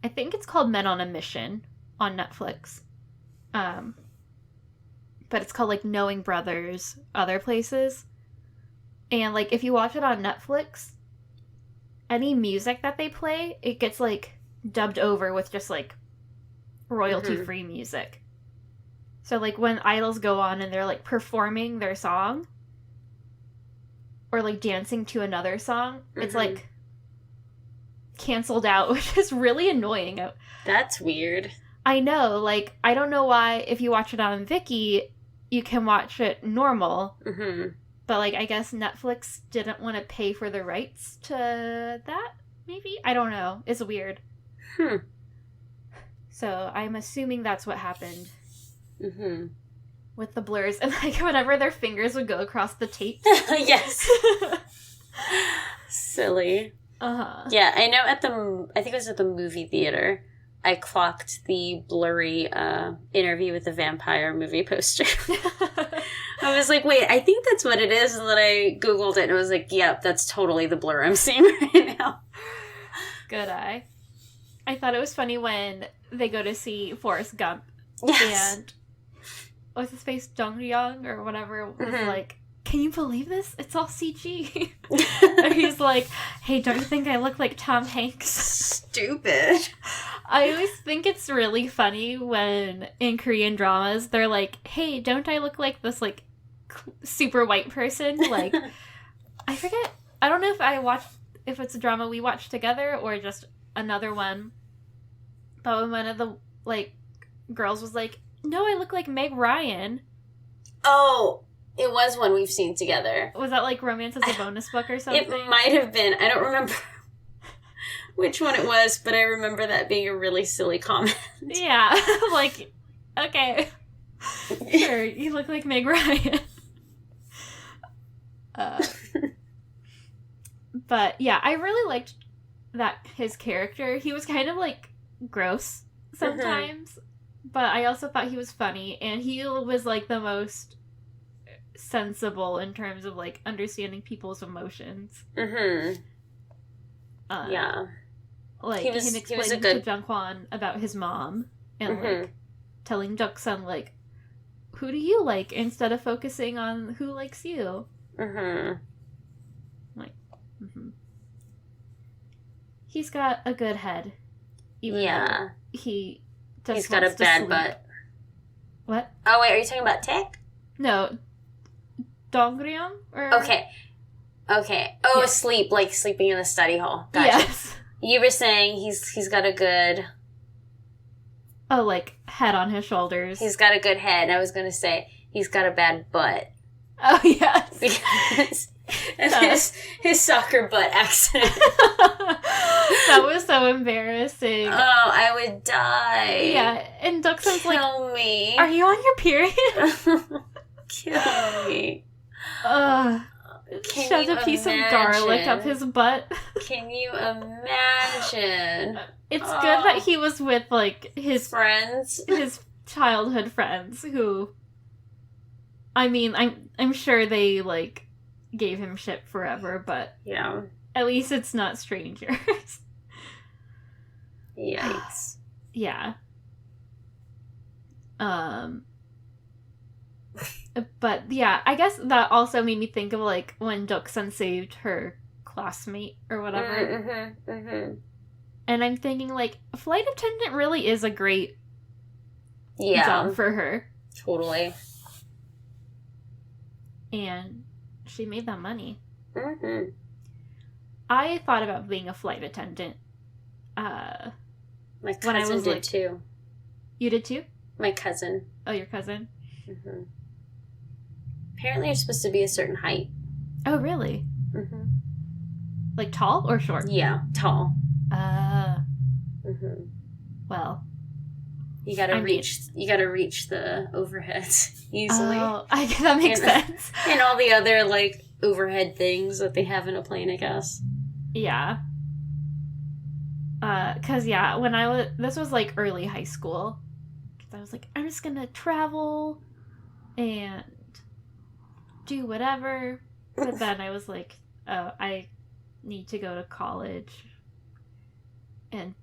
I think it's called Men on a Mission on Netflix. But it's called, like, Knowing Brothers Other Places. And, like, if you watch it on Netflix, any music that they play, it gets, like, dubbed over with just, like, royalty-free music. So, like, when idols go on and they're, like, performing their song, or, like, dancing to another song, it's, like, canceled out, which is really annoying. That's weird. I know, like, I don't know why, if you watch it on Viki, you can watch it normal. But, like, I guess Netflix didn't want to pay for the rights to that, maybe? I don't know. It's weird. So, I'm assuming that's what happened. With the blurs. And, like, whenever their fingers would go across the tape. Yes. Silly. Yeah, I know I think it was at the movie theater, I clocked the blurry Interview with the Vampire movie poster. I was like, wait, I think that's what it is. And then I Googled it and I was like, yep, that's totally the blur I'm seeing right now. Good eye. I thought it was funny when they go to see Forrest Gump. Yes. And what's his face? Dong-ryong or whatever was like, can you believe this? It's all CG. And he's like, hey, don't you think I look like Tom Hanks? Stupid. I always think it's really funny when in Korean dramas, they're like, hey, don't I look like this, like, super white person? Like, I forget. I don't know if it's a drama we watched together or just another one. But when one of the, like, girls was like, no, I look like Meg Ryan. Oh, it was one we've seen together. Was that, like, Romance as a Bonus Book or something? It might have been. I don't remember which one it was, but I remember that being a really silly comment. Yeah. Like, okay. Sure, you look like Meg Ryan. But, yeah, I really liked that his character. He was kind of, like, gross sometimes. But I also thought he was funny, and he was, like, the most sensible in terms of, like, understanding people's emotions. Yeah. Like, he was explaining to Jung-hwan about his mom, and, like, telling Jung-sun, like, who do you like, instead of focusing on who likes you. Like, He's got a good head. Even though he just He's got a bad butt. What? Oh, wait, are you talking about Taek? No. Dong-ryong? Or... Okay. Oh, sleep, like sleeping in the study hall. Gotcha. Yes. You were saying he's got a good... Oh, like, head on his shoulders. He's got a good head. I was going to say he's got a bad butt. Oh, yes. Because of his soccer butt accident. That was so embarrassing. Oh, I would die. Yeah, and Duxon's like, kill me. Are you on your period? Kill me. Shoved a piece of garlic up his butt. Can you imagine? It's good that he was with, like, his friends, his childhood friends, who, I mean, I'm sure they, like, gave him shit forever, but yeah, at least it's not strangers. Yikes. Yeah. But yeah, I guess that also made me think of like when Doksun saved her classmate or whatever. And I'm thinking like flight attendant really is a great job for her. Totally. And she made that money. I thought about being a flight attendant. My cousin did too. You did too? My cousin. Oh, your cousin? Apparently, you're supposed to be a certain height. Oh, really? Like tall or short? Yeah, tall. Well, you gotta reach the overheads easily. Oh, that makes sense. And all the other like overhead things that they have in a plane, I guess. Yeah. Cause when this was like early high school. I was like, I'm just gonna travel and do whatever. But then I was like, oh, I need to go to college and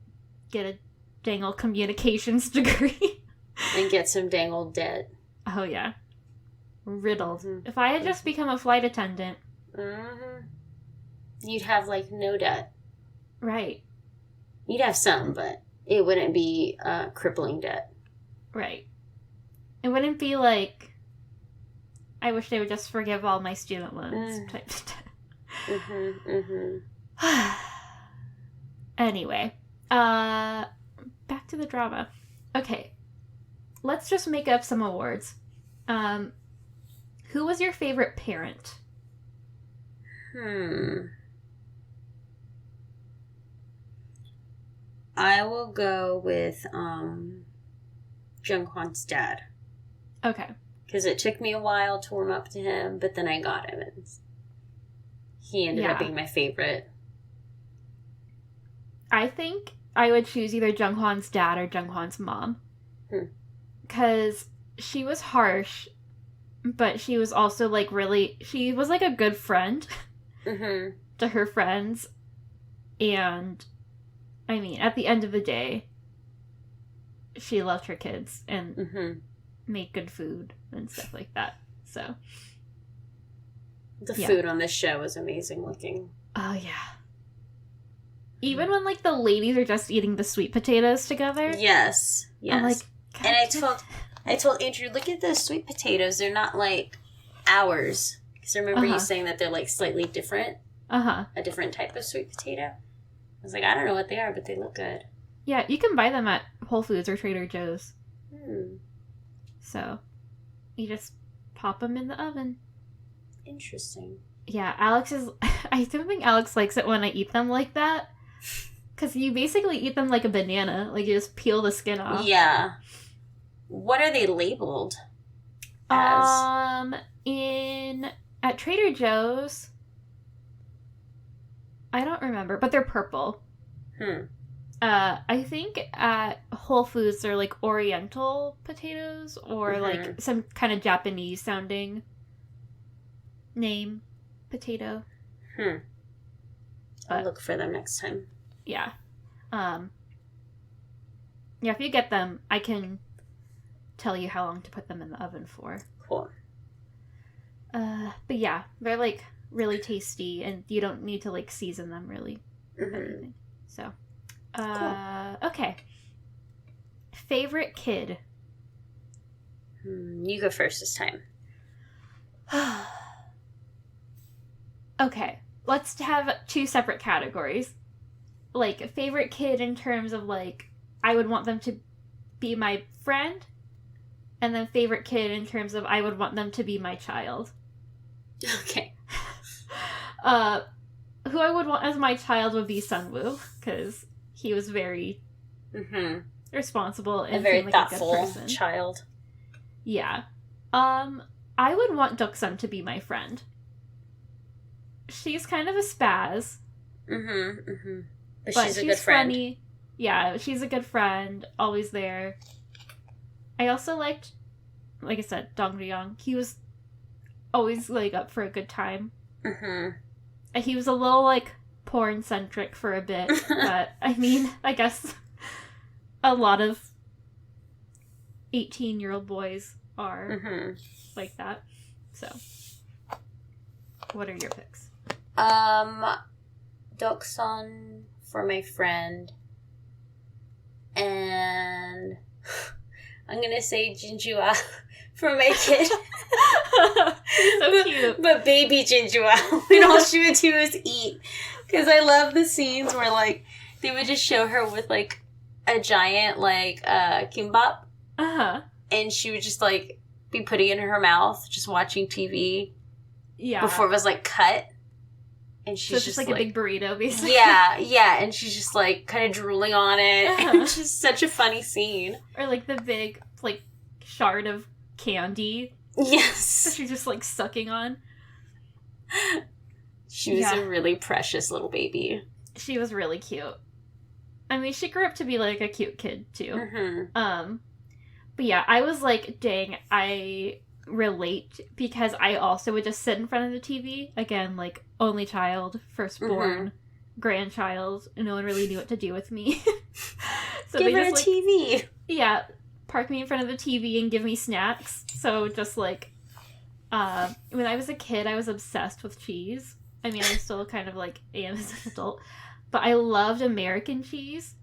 get a dang old communications degree. And get some dang old debt. Oh, yeah. Riddled. If I had just become a flight attendant. You'd have, like, no debt. Right. You'd have some, but it wouldn't be crippling debt. Right. It wouldn't be like, I wish they would just forgive all my student loans type stuff. Anyway, back to the drama. Okay, let's just make up some awards. Who was your favorite parent? I will go with Jungkwon's dad. Okay. Because it took me a while to warm up to him, but then I got him, and he ended up being my favorite. I think I would choose either Jungkwon's dad or Jungkwon's mom. Because she was harsh, but she was also, like, she was, like, a good friend to her friends. And, I mean, at the end of the day, she loved her kids and made good food and stuff like that. So the food on this show is amazing looking. Oh yeah. Even when like the ladies are just eating the sweet potatoes together. Yes. I'm like, and I told Andrew, look at those sweet potatoes. They're not like ours. Because remember you saying that they're like slightly different. A different type of sweet potato. I was like, I don't know what they are, but they look good. Yeah, you can buy them at Whole Foods or Trader Joe's. So, you just pop them in the oven. Interesting. Yeah, I don't think Alex likes it when I eat them like that. Because you basically eat them like a banana. Like, you just peel the skin off. Yeah. What are they labeled as? At Trader Joe's, I don't remember, but they're purple. I think at Whole Foods they're like Oriental potatoes or like some kind of Japanese sounding name potato. I'll look for them next time. Yeah. Yeah, if you get them, I can tell you how long to put them in the oven for. Cool. But yeah, they're like really tasty and you don't need to like season them really. So. Cool. Okay. Favorite kid? You go first this time. Okay. Let's have two separate categories. Like, favorite kid in terms of, like, I would want them to be my friend. And then favorite kid in terms of I would want them to be my child. Okay. Who I would want as my child would be Sunwoo. Because he was very responsible and a very like thoughtful a good person. Child. Yeah. I would want Doksun to be my friend. She's kind of a spaz. But she's a good friend. Funny. Yeah, she's a good friend. Always there. I also liked, like I said, Dong Ryong. He was always, like, up for a good time. He was a little, like, porn-centric for a bit. But, I mean, I guess a lot of 18-year-old boys are like that. So, what are your picks? Doksun for my friend, and I'm gonna say Jinjua for my kid. So cute. But baby Jinjua, when all she would do is eat. Because I love the scenes where, like, they would just show her with, like, a giant, like, kimbap. Uh-huh. And she would just, like, be putting it in her mouth, just watching TV. Yeah. Before it was, like, cut. And So she's it's just like a big burrito, basically. Yeah. And she's just, like, kind of drooling on it. Uh-huh. It's just such a funny scene. Or, like, the big, like, shard of candy. Yes. That she's just, like, sucking on. She was a really precious little baby. She was really cute. I mean, she grew up to be, like, a cute kid, too. But yeah, I was like, dang, I relate, because I also would just sit in front of the TV. Again, like, only child, firstborn, grandchild, and no one really knew what to do with me. So give they her just, a TV. Yeah, park me in front of the TV and give me snacks. So just, like, when I was a kid, I was obsessed with cheese. I mean, I still kind of, like, am as an adult. But I loved American cheese.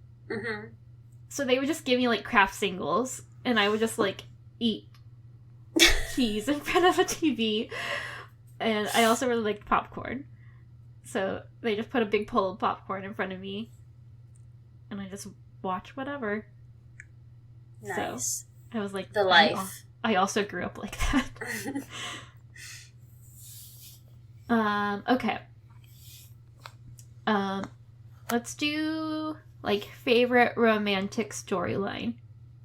So they would just give me, like, Kraft singles. And I would just, like, eat cheese in front of a TV. And I also really liked popcorn. So they just put a big bowl of popcorn in front of me. And I just watch whatever. Nice. So I was like... The life. I also grew up like that. Okay. Let's do, like, favorite romantic storyline.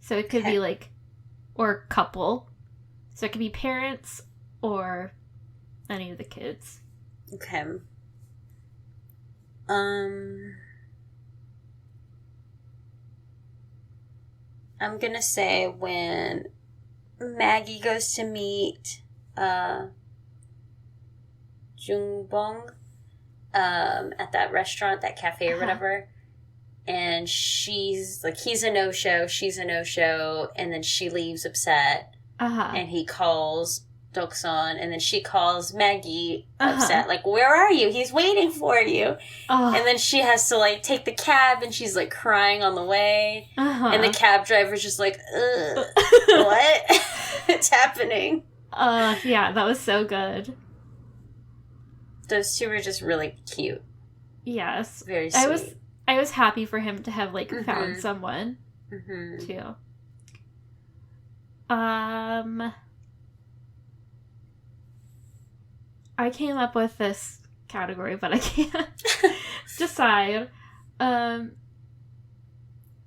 So it could be, like, or couple. So it could be parents or any of the kids. Okay. I'm gonna say when Maggie goes to meet Jungbong at that restaurant, that cafe or whatever, and she's like, he's a no-show, she's a no-show, and then she leaves upset, and he calls Doksun, and then she calls Maggie upset, like, where are you? He's waiting for you. And then she has to, like, take the cab, and she's, like, crying on the way, and the cab driver's just like, ugh, what? It's happening. Yeah, that was so good. Those two were just really cute. Yes. Very sweet. I was happy for him to have, like, found someone, too. I came up with this category, but I can't decide.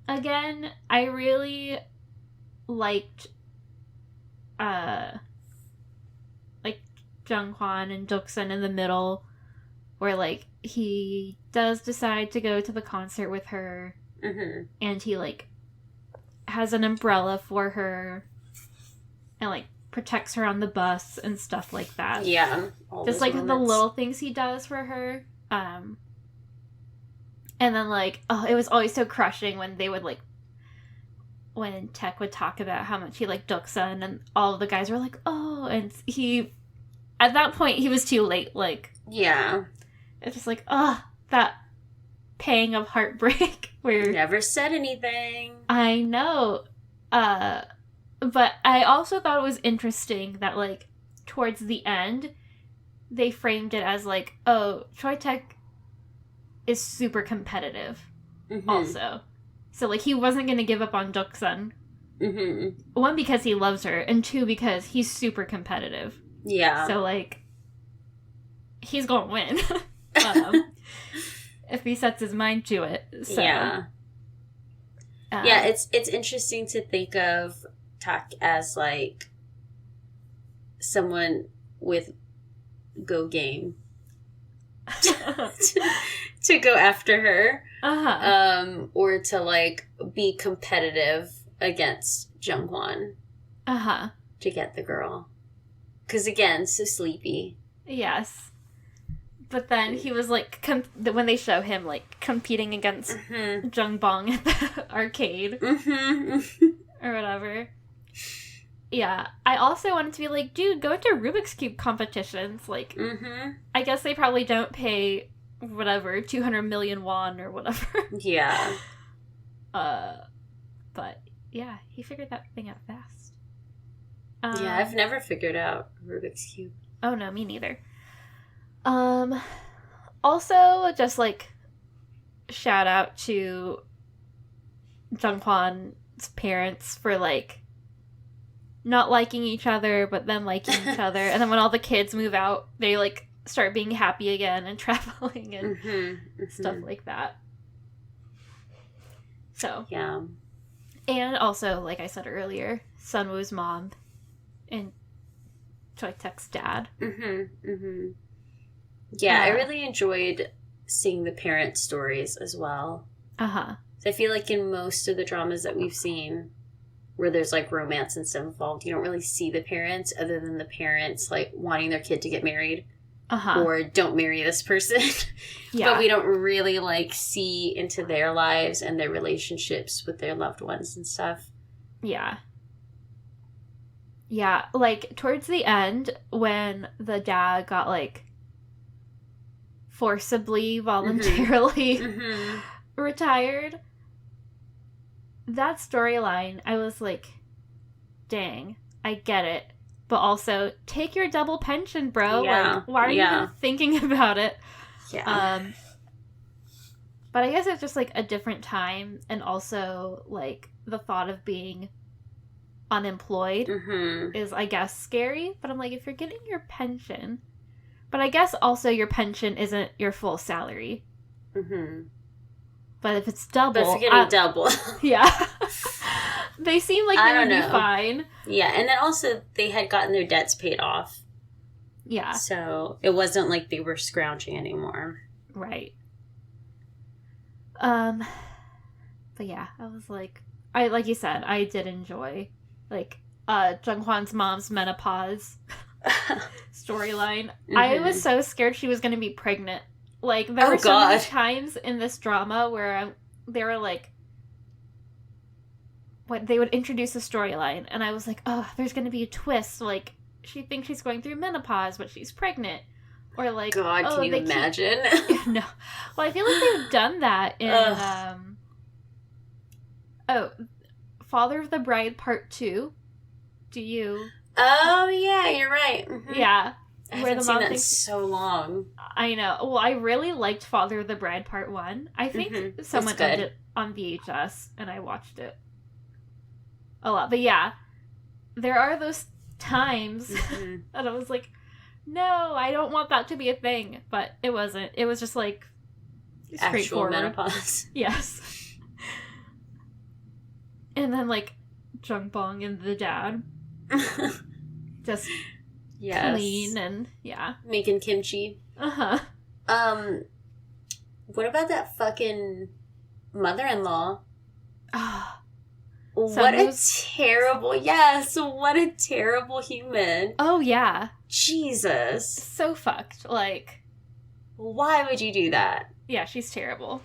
Again, I really liked, like, Jung-hwan and Doksun in the middle, where, like, he does decide to go to the concert with her, and he, like, has an umbrella for her, and, like, protects her on the bus and stuff like that. Yeah. Just, like, the little things he does for her. And then, like, it was always so crushing when they would, like, when Tech would talk about how much he liked Doksun, and all of the guys were like, oh, and he, at that point, he was too late, like. Yeah. It's just like, that pang of heartbreak where... Never said anything. I know. But I also thought it was interesting that, like, towards the end, they framed it as, like, oh, Choi Tech is super competitive, also. So, like, he wasn't going to give up on Doksun. One, because he loves her, and two, because he's super competitive. Yeah. So, like, he's going to win. If he sets his mind to it. So, yeah. Yeah, it's interesting to think of Tak as, like, someone with go game to go after her, or to, like, be competitive against Jung-hwan to get the girl. Because, again, so sleepy. Yes. But then he was, like, when they show him, like, competing against Jung Bong at the arcade. Or whatever. Yeah. I also wanted to be like, dude, go into Rubik's Cube competitions. Like, I guess they probably don't pay, whatever, 200 million won or whatever. Yeah. But, yeah, he figured that thing out fast. Yeah, I've never figured out Rubik's Cube. Oh, no, me neither. Also, just, like, shout out to Jungkwan's parents for, like, not liking each other, but then liking each other. And then when all the kids move out, they, like, start being happy again and traveling and stuff like that. So. Yeah. And also, like I said earlier, Sunwoo's mom and Choi-tek's dad. Yeah, I really enjoyed seeing the parent stories as well. So I feel like in most of the dramas that we've seen where there's like romance and stuff involved, you don't really see the parents other than the parents like wanting their kid to get married or don't marry this person. But we don't really like see into their lives and their relationships with their loved ones and stuff. Yeah, like towards the end when the dad got like forcibly, voluntarily retired, that storyline, I was like, dang, I get it. But also, take your double pension, bro. Yeah. Like, why are you even thinking about it? Yeah. But I guess it's just like a different time, and also like the thought of being unemployed is, I guess, scary. But I'm like, if you're getting your pension, but I guess also your pension isn't your full salary. But if it's double... But if you're getting double... Yeah. They seem like they would be fine. Yeah, and then also they had gotten their debts paid off. Yeah. So it wasn't like they were scrounging anymore. Right. But yeah, I was like... like you said, I did enjoy, like, Jungkwan's mom's menopause storyline. I was so scared she was going to be pregnant. Like, there were so many times in this drama where they were like, what, they would introduce a storyline, and I was like, oh, there's going to be a twist. Like, she thinks she's going through menopause, but she's pregnant. Or like, God, can you imagine? No. Well, I feel like they've done that in, Father of the Bride Part 2. Do you? Oh, yeah, you're right. Yeah. I haven't seen that in so long. I know. Well, I really liked Father of the Bride Part 1. I think someone owned it on VHS, and I watched it a lot. But yeah, there are those times and I was like, no, I don't want that to be a thing. But it wasn't. It was just like straightforward. Actual menopause. Yes. And then like Jungbong and the dad just clean and making kimchi. What about that fucking mother-in-law? What a terrible human. Oh, yeah. Jesus. So fucked. Like, why would you do that? Yeah, she's terrible.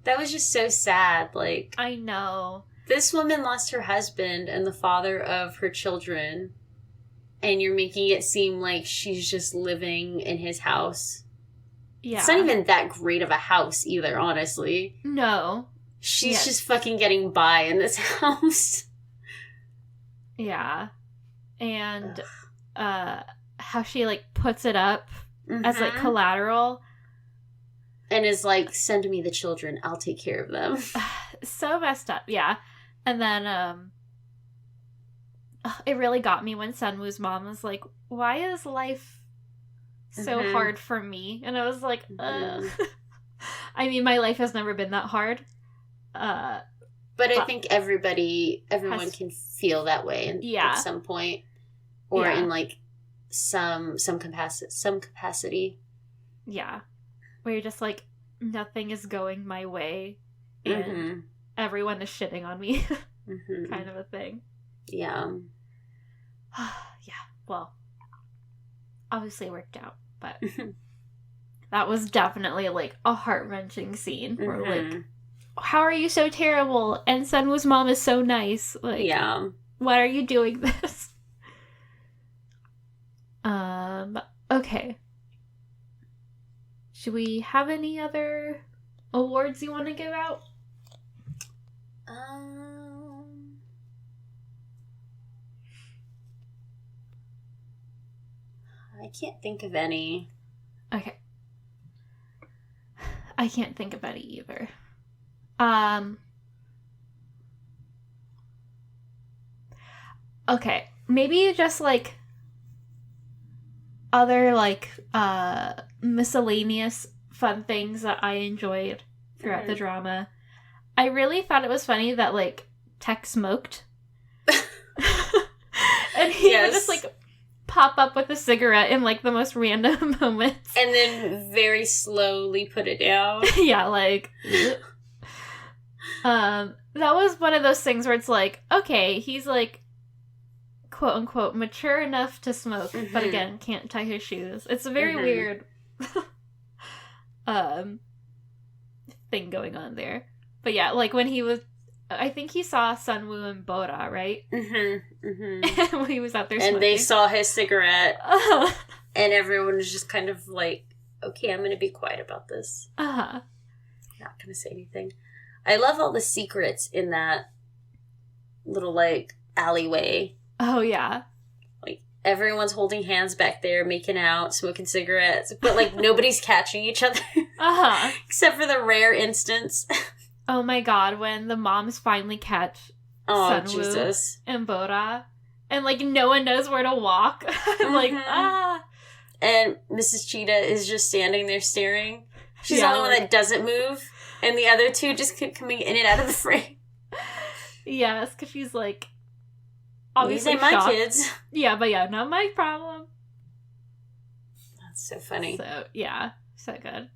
That was just so sad. Like, I know. This woman lost her husband and the father of her children, and you're making it seem like she's just living in his house. Yeah. It's not even that great of a house either, honestly. No. She's just fucking getting by in this house. Yeah. And how she, like, puts it up as, like, collateral. And is like, send me the children. I'll take care of them. So messed up, yeah. And then, it really got me when Sunwoo's mom was like, why is life so hard for me? And I was like, I mean, my life has never been that hard. But I think everyone can feel that way at some point. Or in, like, some capacity. Yeah. Where you're just like, nothing is going my way. And everyone is shitting on me. Kind of a thing. Yeah. Yeah. Well, obviously it worked out. But that was definitely, like, a heart-wrenching scene. Where, like, how are you so terrible? And Sunwoo's mom is so nice. Like, yeah. Why are you doing this? Okay. Should we have any other awards you want to give out? I can't think of any. Okay. I can't think of any either. Okay. Maybe just, like, other, like, miscellaneous fun things that I enjoyed throughout the drama. I really thought it was funny that, like, Tech smoked. And he would just, like, pop up with a cigarette in, like, the most random moments. And then very slowly put it down. Yeah, like... that was one of those things where it's like, okay, he's, like, quote-unquote mature enough to smoke, but again, can't tie his shoes. It's a very weird thing going on there. But yeah, like, when he was... I think he saw Sunwoo and Bora, right? When he was out there smoking. And they saw his cigarette. And everyone was just kind of like, okay, I'm going to be quiet about this. Not going to say anything. I love all the secrets in that little, like, alleyway. Oh, yeah. Like, everyone's holding hands back there, making out, smoking cigarettes. But, like, nobody's catching each other. Except for the rare instance. Oh my god, when the moms finally catch Sunwoo Jesus. and Bora, and, like, no one knows where to walk. I'm like, And Mrs. Cheetah is just standing there staring. She's the only one that doesn't move, and the other two just keep coming in and out of the frame. Yes, because she's, like, obviously These ain't shocked. my kids. Yeah, but yeah, not my problem. That's so funny. So, yeah, so good.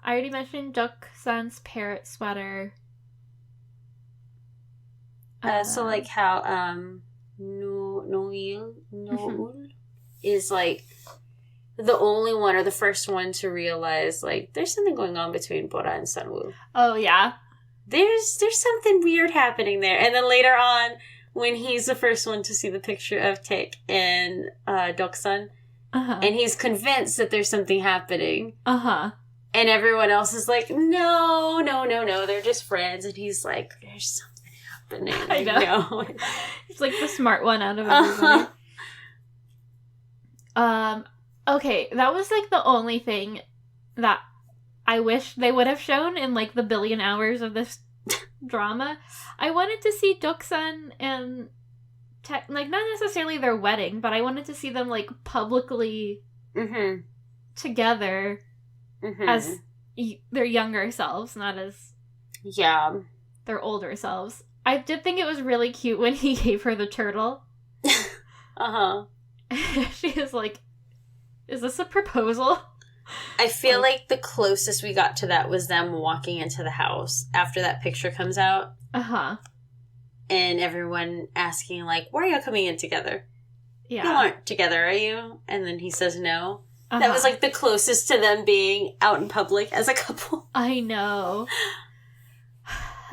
I already mentioned Duk-san's parrot sweater. So, like, how, Noel is, like, the only one or the first one to realize, like, there's something going on between Bora and Sunwoo. Oh, yeah? There's something weird happening there. And then later on, when he's the first one to see the picture of Taek and Duk-san, and he's convinced that there's something happening. And everyone else is like, no, they're just friends. And he's like, there's something happening. I know. He's like the smart one out of everybody. Okay, that was, like, the only thing that I wish they would have shown in, like, the billion hours of this drama. I wanted to see Duk-san and like, not necessarily their wedding, but I wanted to see them, like, publicly together as their younger selves, not as their older selves. I did think it was really cute when he gave her the turtle. She is like, is this a proposal? I feel like the closest we got to that was them walking into the house after that picture comes out. And everyone asking, like, why are you coming in together? Yeah. You aren't together, are you? And then he says no. That was, like, the closest to them being out in public as a couple. I know.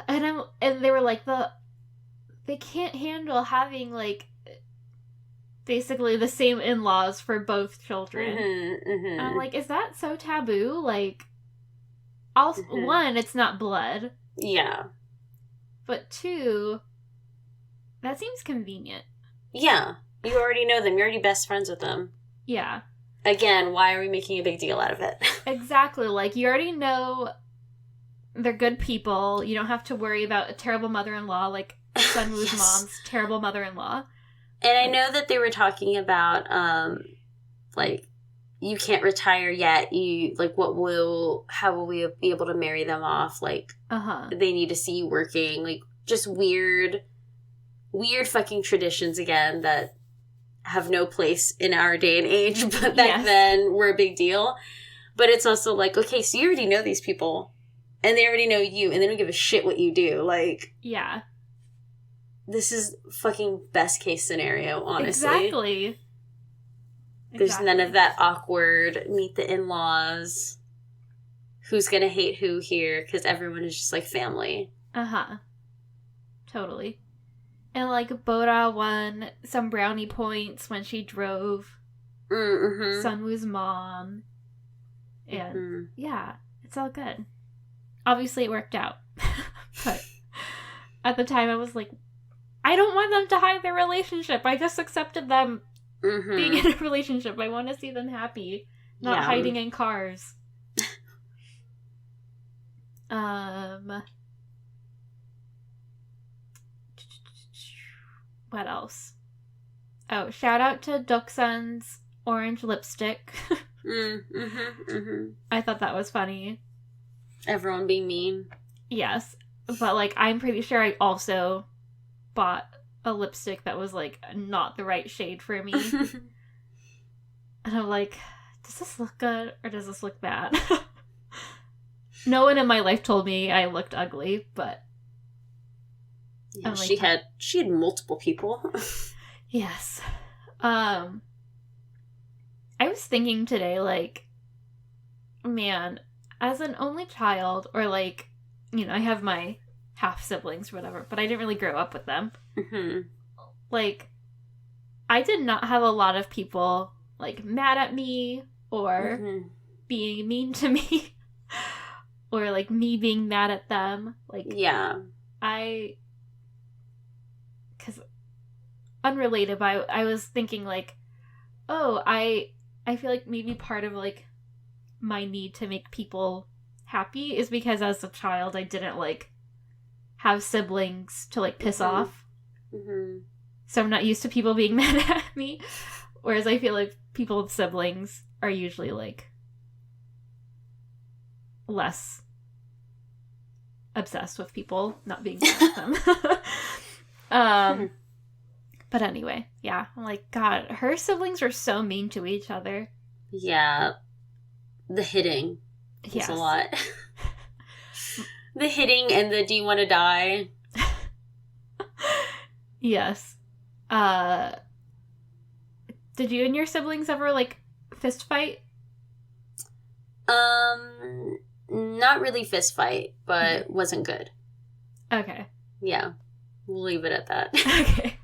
And they were like, they can't handle having, like, basically the same in-laws for both children. And I'm like, is that so taboo? Like, one, it's not blood. Yeah. But two, that seems convenient. Yeah. You already know them. You're already best friends with them. Yeah. Again, why are we making a big deal out of it? Exactly. Like, you already know they're good people. You don't have to worry about a terrible mother-in-law, like Sunwoo's mom's terrible mother-in-law. And I know that they were talking about, like, you can't retire yet. How will we be able to marry them off? Like, they need to see you working. Like, just weird fucking traditions again that have no place in our day and age, but back then were a big deal. But it's also like, okay, so you already know these people, and they already know you, and they don't give a shit what you do. Like, yeah. This is fucking best case scenario, honestly. Exactly. There's none of that awkward meet the in-laws. Who's gonna hate who here? Because everyone is just like family. Uh-huh. Totally. And, like, Bora won some brownie points when she drove Sunwoo's mom. And, yeah, it's all good. Obviously, it worked out. But at the time, I was like, I don't want them to hide their relationship. I just accepted them being in a relationship. I want to see them happy, not hiding in cars. What else? Oh, shout out to Doksun's orange lipstick. I thought that was funny. Everyone being mean. Yes. But, like, I'm pretty sure I also bought a lipstick that was, like, not the right shade for me. And I'm like, does this look good or does this look bad? No one in my life told me I looked ugly, but... Yeah, she had multiple people. Yes. I was thinking today, like, man, as an only child, or, like, you know, I have my half-siblings or whatever, but I didn't really grow up with them. Like, I did not have a lot of people, like, mad at me, or being mean to me, or, like, me being mad at them. Like, yeah. Because, unrelated, but I was thinking, like, oh, I feel like maybe part of, like, my need to make people happy is because as a child I didn't, like, have siblings to, like, piss off. So I'm not used to people being mad at me. Whereas I feel like people with siblings are usually, like, less obsessed with people not being mad at them. But anyway, yeah. I'm like, God, her siblings were so mean to each other. Yeah. The hitting is a lot. The hitting and the do you want to die? Yes. Did you and your siblings ever, like, fist fight? Not really fist fight, but wasn't good. Okay. Yeah. We'll leave it at that. Okay.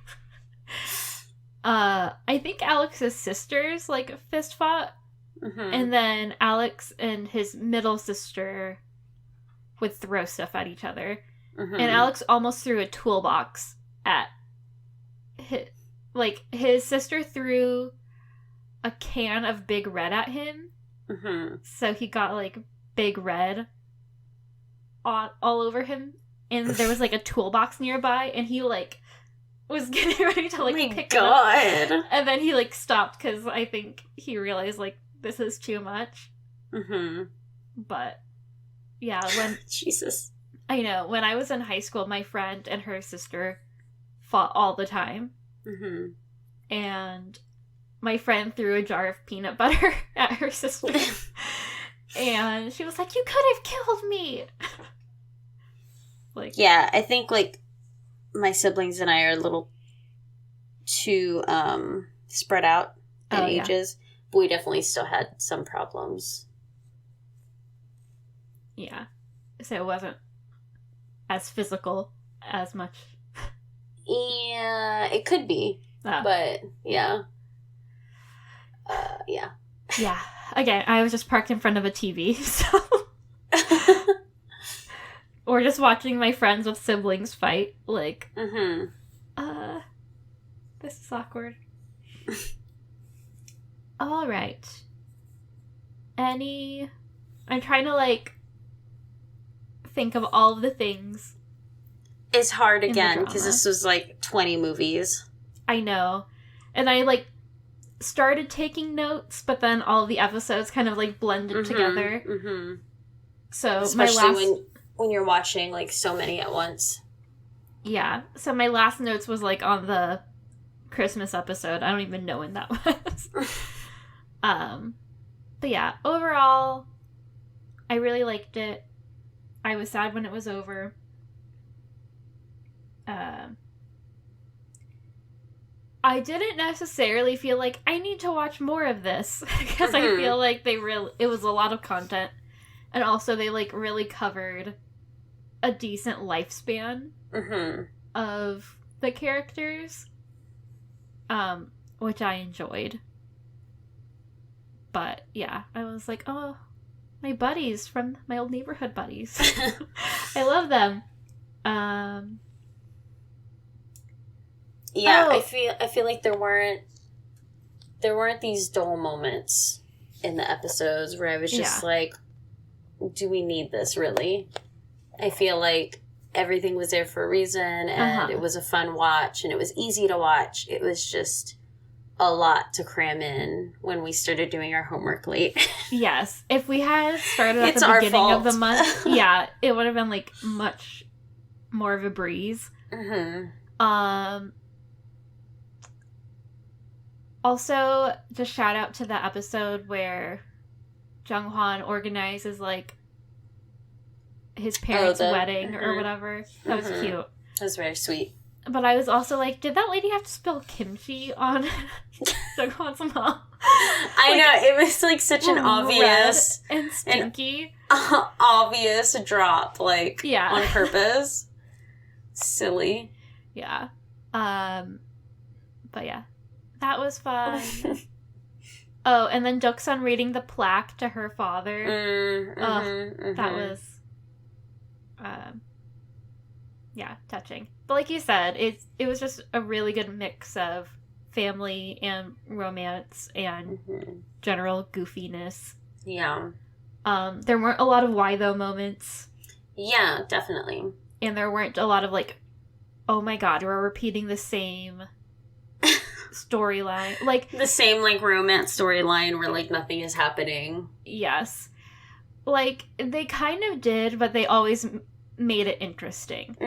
I think Alex's sisters, like, fist fought. And then Alex and his middle sister would throw stuff at each other. And Alex almost threw a toolbox at his sister threw a can of Big Red at him. So he got, like, Big Red all over him. And there was, like, a toolbox nearby, and he, like, was getting ready to, like, pick it up. And then he, like, stopped because I think he realized, like, this is too much. But, yeah, when... Jesus. I know. When I was in high school, my friend and her sister fought all the time. And my friend threw a jar of peanut butter at her sister. And she was like, you could have killed me! Like, yeah, I think, like, my siblings and I are a little too spread out in ages. But we definitely still had some problems. Yeah. So it wasn't as physical as much. Yeah, it could be. But, yeah. Yeah. Yeah. Again, I was just parked in front of a TV, so... Or just watching my friends with siblings fight. Like, this is awkward. Alright. I'm trying to, like, think of all of the things. It's hard again, because this was, like, 20 movies. I know. And I, like, started taking notes, but then all of the episodes kind of, like, blended together. So, especially when you're watching, like, so many at once. Yeah. So my last notes was, like, on the Christmas episode. I don't even know when that was. But yeah, overall, I really liked it. I was sad when it was over. I didn't necessarily feel like I need to watch more of this because I feel like it was a lot of content, and also they, like, really covered a decent lifespan of the characters, which I enjoyed. But yeah, I was like, oh, my buddies from my old neighborhood buddies. I love them. Yeah, I feel like there weren't these dull moments in the episodes where I was just like, do we need this really? I feel like everything was there for a reason, and it was a fun watch, and it was easy to watch. It was just a lot to cram in when we started doing our homework late. Yes. If we had started at the beginning of the month, it would have been like much more of a breeze. Also, just shout out to the episode where Jung-hwan organizes, like, his parents' wedding or whatever. That was cute. That was very sweet. But I was also like, did that lady have to spill kimchi on Jung-hwan's mom? I know, it was, like, such an obvious... and stinky. Obvious drop, like, on purpose. Silly. Yeah. But yeah. That was fun. Oh, and then Doksun reading the plaque to her father. That was, touching. But like you said, it was just a really good mix of family and romance and general goofiness. Yeah. There weren't a lot of why though moments. Yeah, definitely. And there weren't a lot of like, oh my god, we're repeating the same storyline, like the same like romance storyline where like nothing is happening. Yes, like they kind of did, but they always made it interesting.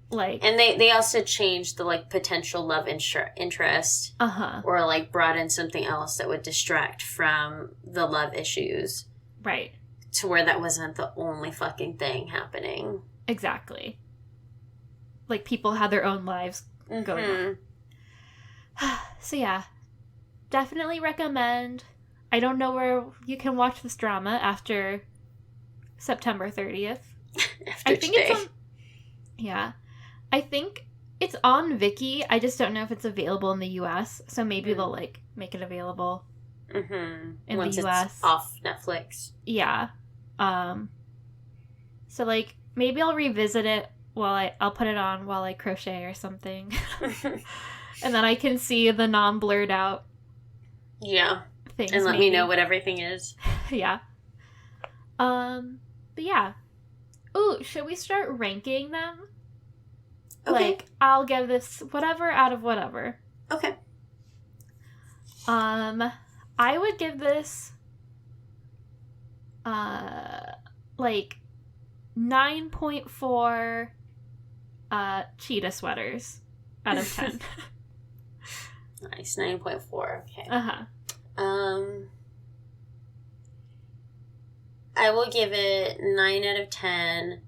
Like, and they also changed the like potential love interest, or like brought in something else that would distract from the love issues, right? To where that wasn't the only fucking thing happening. Exactly. Like people had their own lives going on. So yeah, definitely recommend. I don't know where you can watch this drama after September 30th. I think today. I think it's on Viki. I just don't know if it's available in the US. So maybe they'll like make it available in once the US. It's off Netflix. Yeah. So like maybe I'll revisit it while I'll put it on while I crochet or something. And then I can see the non-blurred out things. And let me know what everything is. Yeah. But yeah. Ooh, should we start ranking them? Okay. Like, I'll give this whatever out of whatever. Okay. I would give this like 9.4 cheetah sweaters out of 10. Nice, 9.4. Okay. I will give it 9 out of 10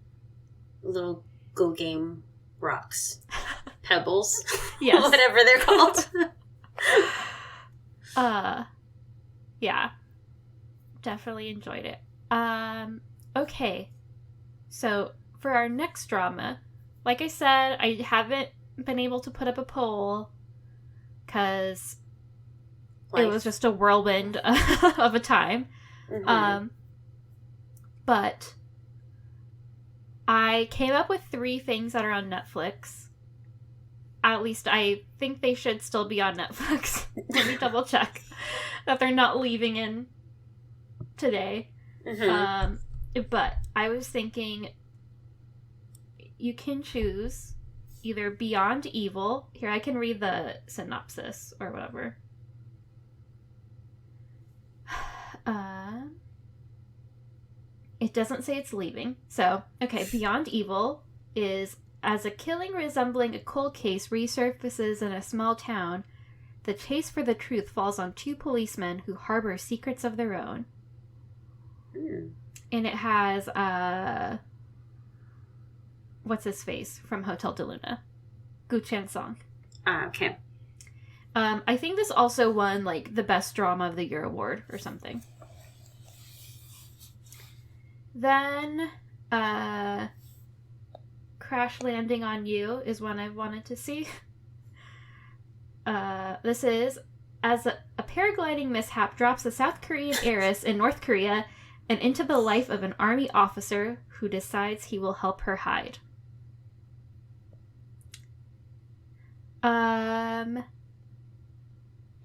little Go Game rocks. Pebbles. Yes. Whatever they're called. Yeah. Definitely enjoyed it. Okay. So, for our next drama, like I said, I haven't been able to put up a poll because it was just a whirlwind of a time. But I came up with 3 things that are on Netflix. At least I think they should still be on Netflix. Let me double check that they're not leaving in today. But I was thinking you can choose either Beyond Evil. Here, I can read the synopsis or whatever. It doesn't say it's leaving. So, okay, Beyond Evil is, as a killing resembling a cold case resurfaces in a small town, the chase for the truth falls on 2 policemen who harbor secrets of their own. And it has, what's his face from Hotel de Luna? Gu Chan Song. Okay. I think this also won, like, the Best Drama of the Year award or something. Then, Crash Landing on You is one I've wanted to see. This is, as a paragliding mishap drops a South Korean heiress in North Korea and into the life of an army officer who decides he will help her hide.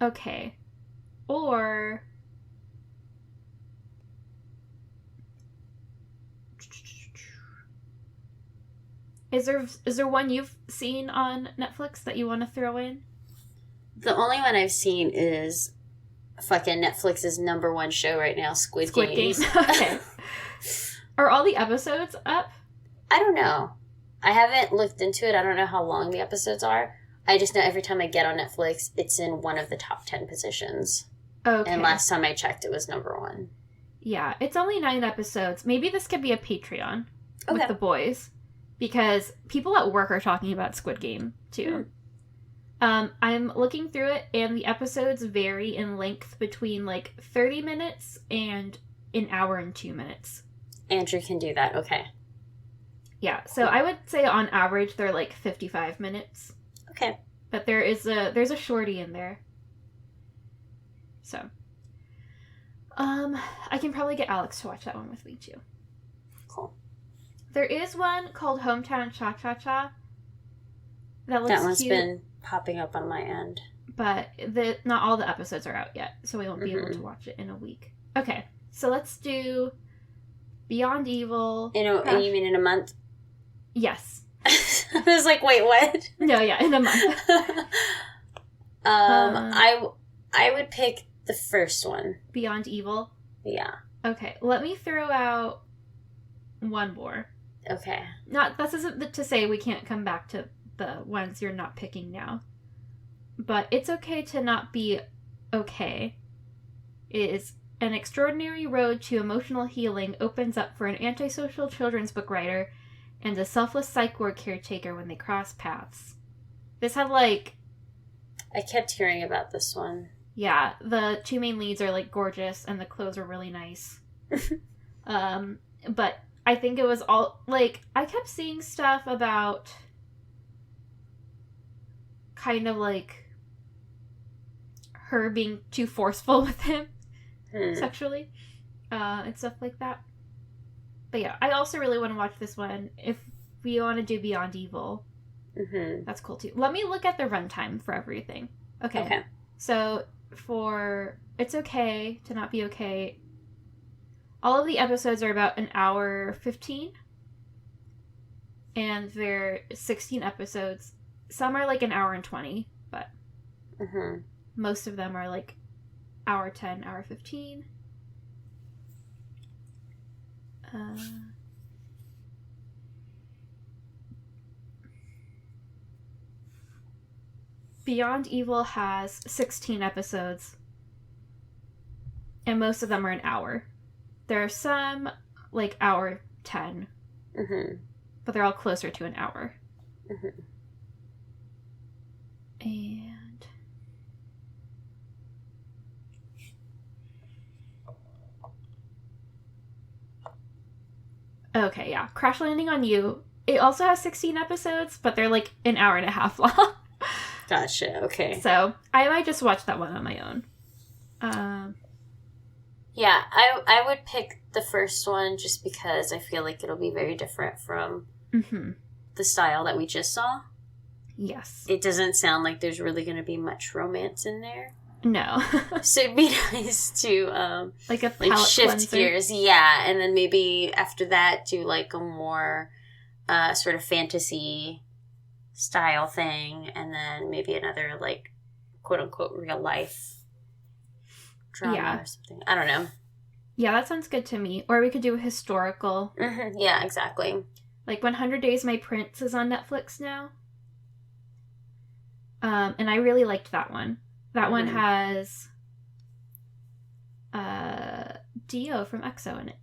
Okay. Or... Is there one you've seen on Netflix that you want to throw in? The only one I've seen is fucking Netflix's number one show right now, Squid Games. Okay. Are all the episodes up? I don't know. I haven't looked into it. I don't know how long the episodes are. I just know every time I get on Netflix, it's in one of the top 10 positions. Okay. And last time I checked, it was number 1. Yeah, it's only 9 episodes. Maybe this could be a Patreon with the boys. Because people at work are talking about Squid Game, too. I'm looking through it, and the episodes vary in length between, 30 minutes and an hour and 2 minutes. Andrew can do that. Okay. Yeah, so I would say on average they're, 55 minutes. Okay. But there's a shorty in there. So. I can probably get Alex to watch that one with me, too. Cool. There is one called Hometown Cha-Cha-Cha. That looks That one's cute, been popping up on my end. but not all the episodes are out yet, so we won't be able to watch it in a week. Okay, so let's do Beyond Evil. You mean in a month? Yes. I was like, wait, what? No, yeah, in a month. I would pick the first one. Beyond Evil? Yeah. Okay, let me throw out one more. Okay. This isn't to say we can't come back to the ones you're not picking now. But It's Okay to Not Be Okay is an extraordinary road to emotional healing opens up for an antisocial children's book writer and a selfless psych ward caretaker when they cross paths. This had I kept hearing about this one. Yeah, the 2 main leads are gorgeous and the clothes are really nice. But I think it was all I kept seeing stuff about kind of her being too forceful with him sexually and stuff like that. But yeah, I also really want to watch this one. If we want to do Beyond Evil, that's cool too. Let me look at the runtime for everything. Okay. So for It's Okay to Not Be Okay, all of the episodes are about an hour 15. And they're 16 episodes. Some are an hour and 20, but most of them are hour 10, hour 15. Beyond Evil has 16 episodes, and most of them are an hour. There are some hour 10, but they're all closer to an hour. And okay, yeah, Crash Landing on You. It also has 16 episodes, but they're an hour and a half long. Gotcha. Okay. So I might just watch that one on my own. Yeah, I would pick the first one just because I feel like it'll be very different from the style that we just saw. Yes. It doesn't sound like there's really going to be much romance in there. No. So it'd be nice to a palette shift cleanser. gears. Yeah, and then maybe after that do a more sort of fantasy style thing, and then maybe another quote unquote real life drama or something. I don't know. Yeah, that sounds good to me. Or we could do a historical. Yeah, exactly. 100 Days My Prince is on Netflix now. And I really liked that one. That one has Dio from EXO in it.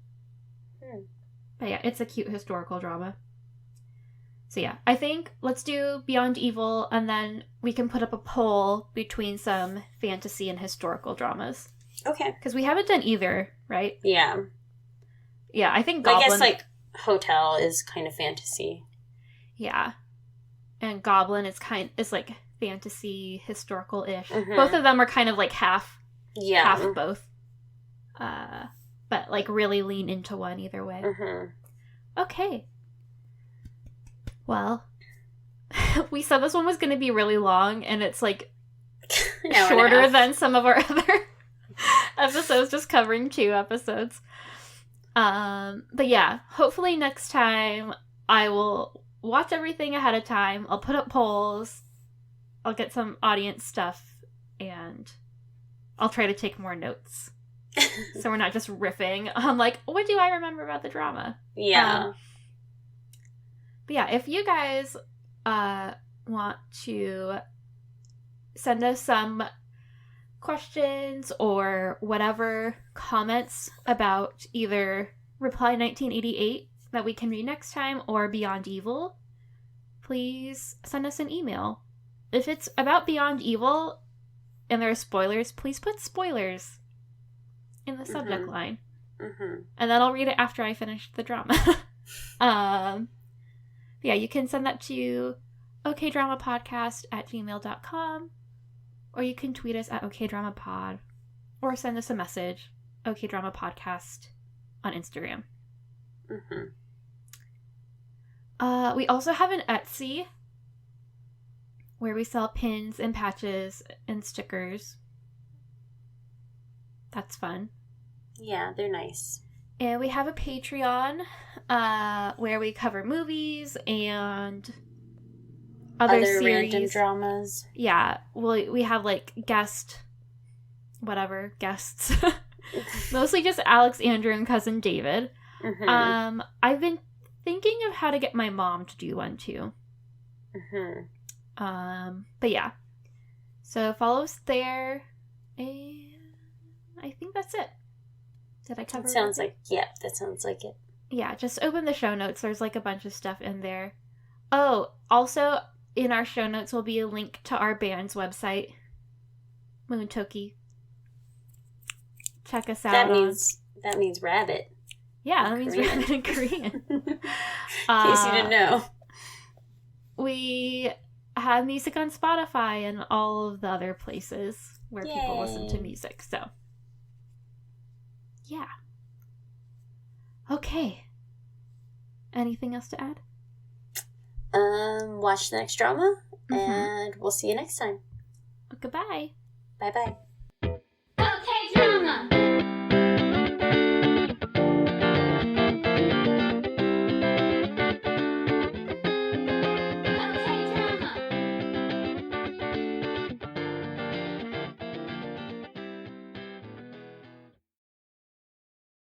But yeah, it's a cute historical drama. So yeah, I think let's do Beyond Evil, and then we can put up a poll between some fantasy and historical dramas. Okay. Because we haven't done either, right? Yeah. Yeah, I think I Goblin... guess Hotel is kind of fantasy. Yeah. And Goblin is like fantasy, historical-ish. Both of them are kind of like half both. But like really lean into one either way. Okay. Well, we said this one was going to be really long, and it's like shorter than some of our other episodes, just covering 2 episodes. But yeah, hopefully next time I will watch everything ahead of time. I'll put up polls. I'll get some audience stuff, and I'll try to take more notes. So we're not just riffing on like, what do I remember about the drama? Yeah. But yeah, if you guys want to send us some questions or whatever comments about either Reply 1988 that we can read next time or Beyond Evil, please send us an email. If it's about Beyond Evil and there are spoilers, please put spoilers in the subject line. And then I'll read it after I finish the drama. Yeah, you can send that to okdramapodcast@gmail.com, or you can tweet us at okdramapod, or send us a message, okdramapodcast, on Instagram. We also have an Etsy where we sell pins and patches and stickers. That's fun. Yeah, they're nice. And we have a Patreon where we cover movies and other series. Random dramas. Yeah, well, we have like guests. Mostly just Alex, Andrew, and cousin David. I've been thinking of how to get my mom to do one too. But yeah, so follow us there, and I think that's it. Did I cover it? Sounds like, yeah, that sounds like it. Yeah, just open the show notes. There's like a bunch of stuff in there. Oh, also in our show notes will be a link to our band's website, Moon Tokki. Check us out. That means rabbit. Yeah, that means rabbit in Korean. In case you didn't know. We have music on Spotify and all of the other places where people listen to music. So, yeah. Okay. Anything else to add? Watch the next drama, and we'll see you next time. Goodbye. Bye-bye.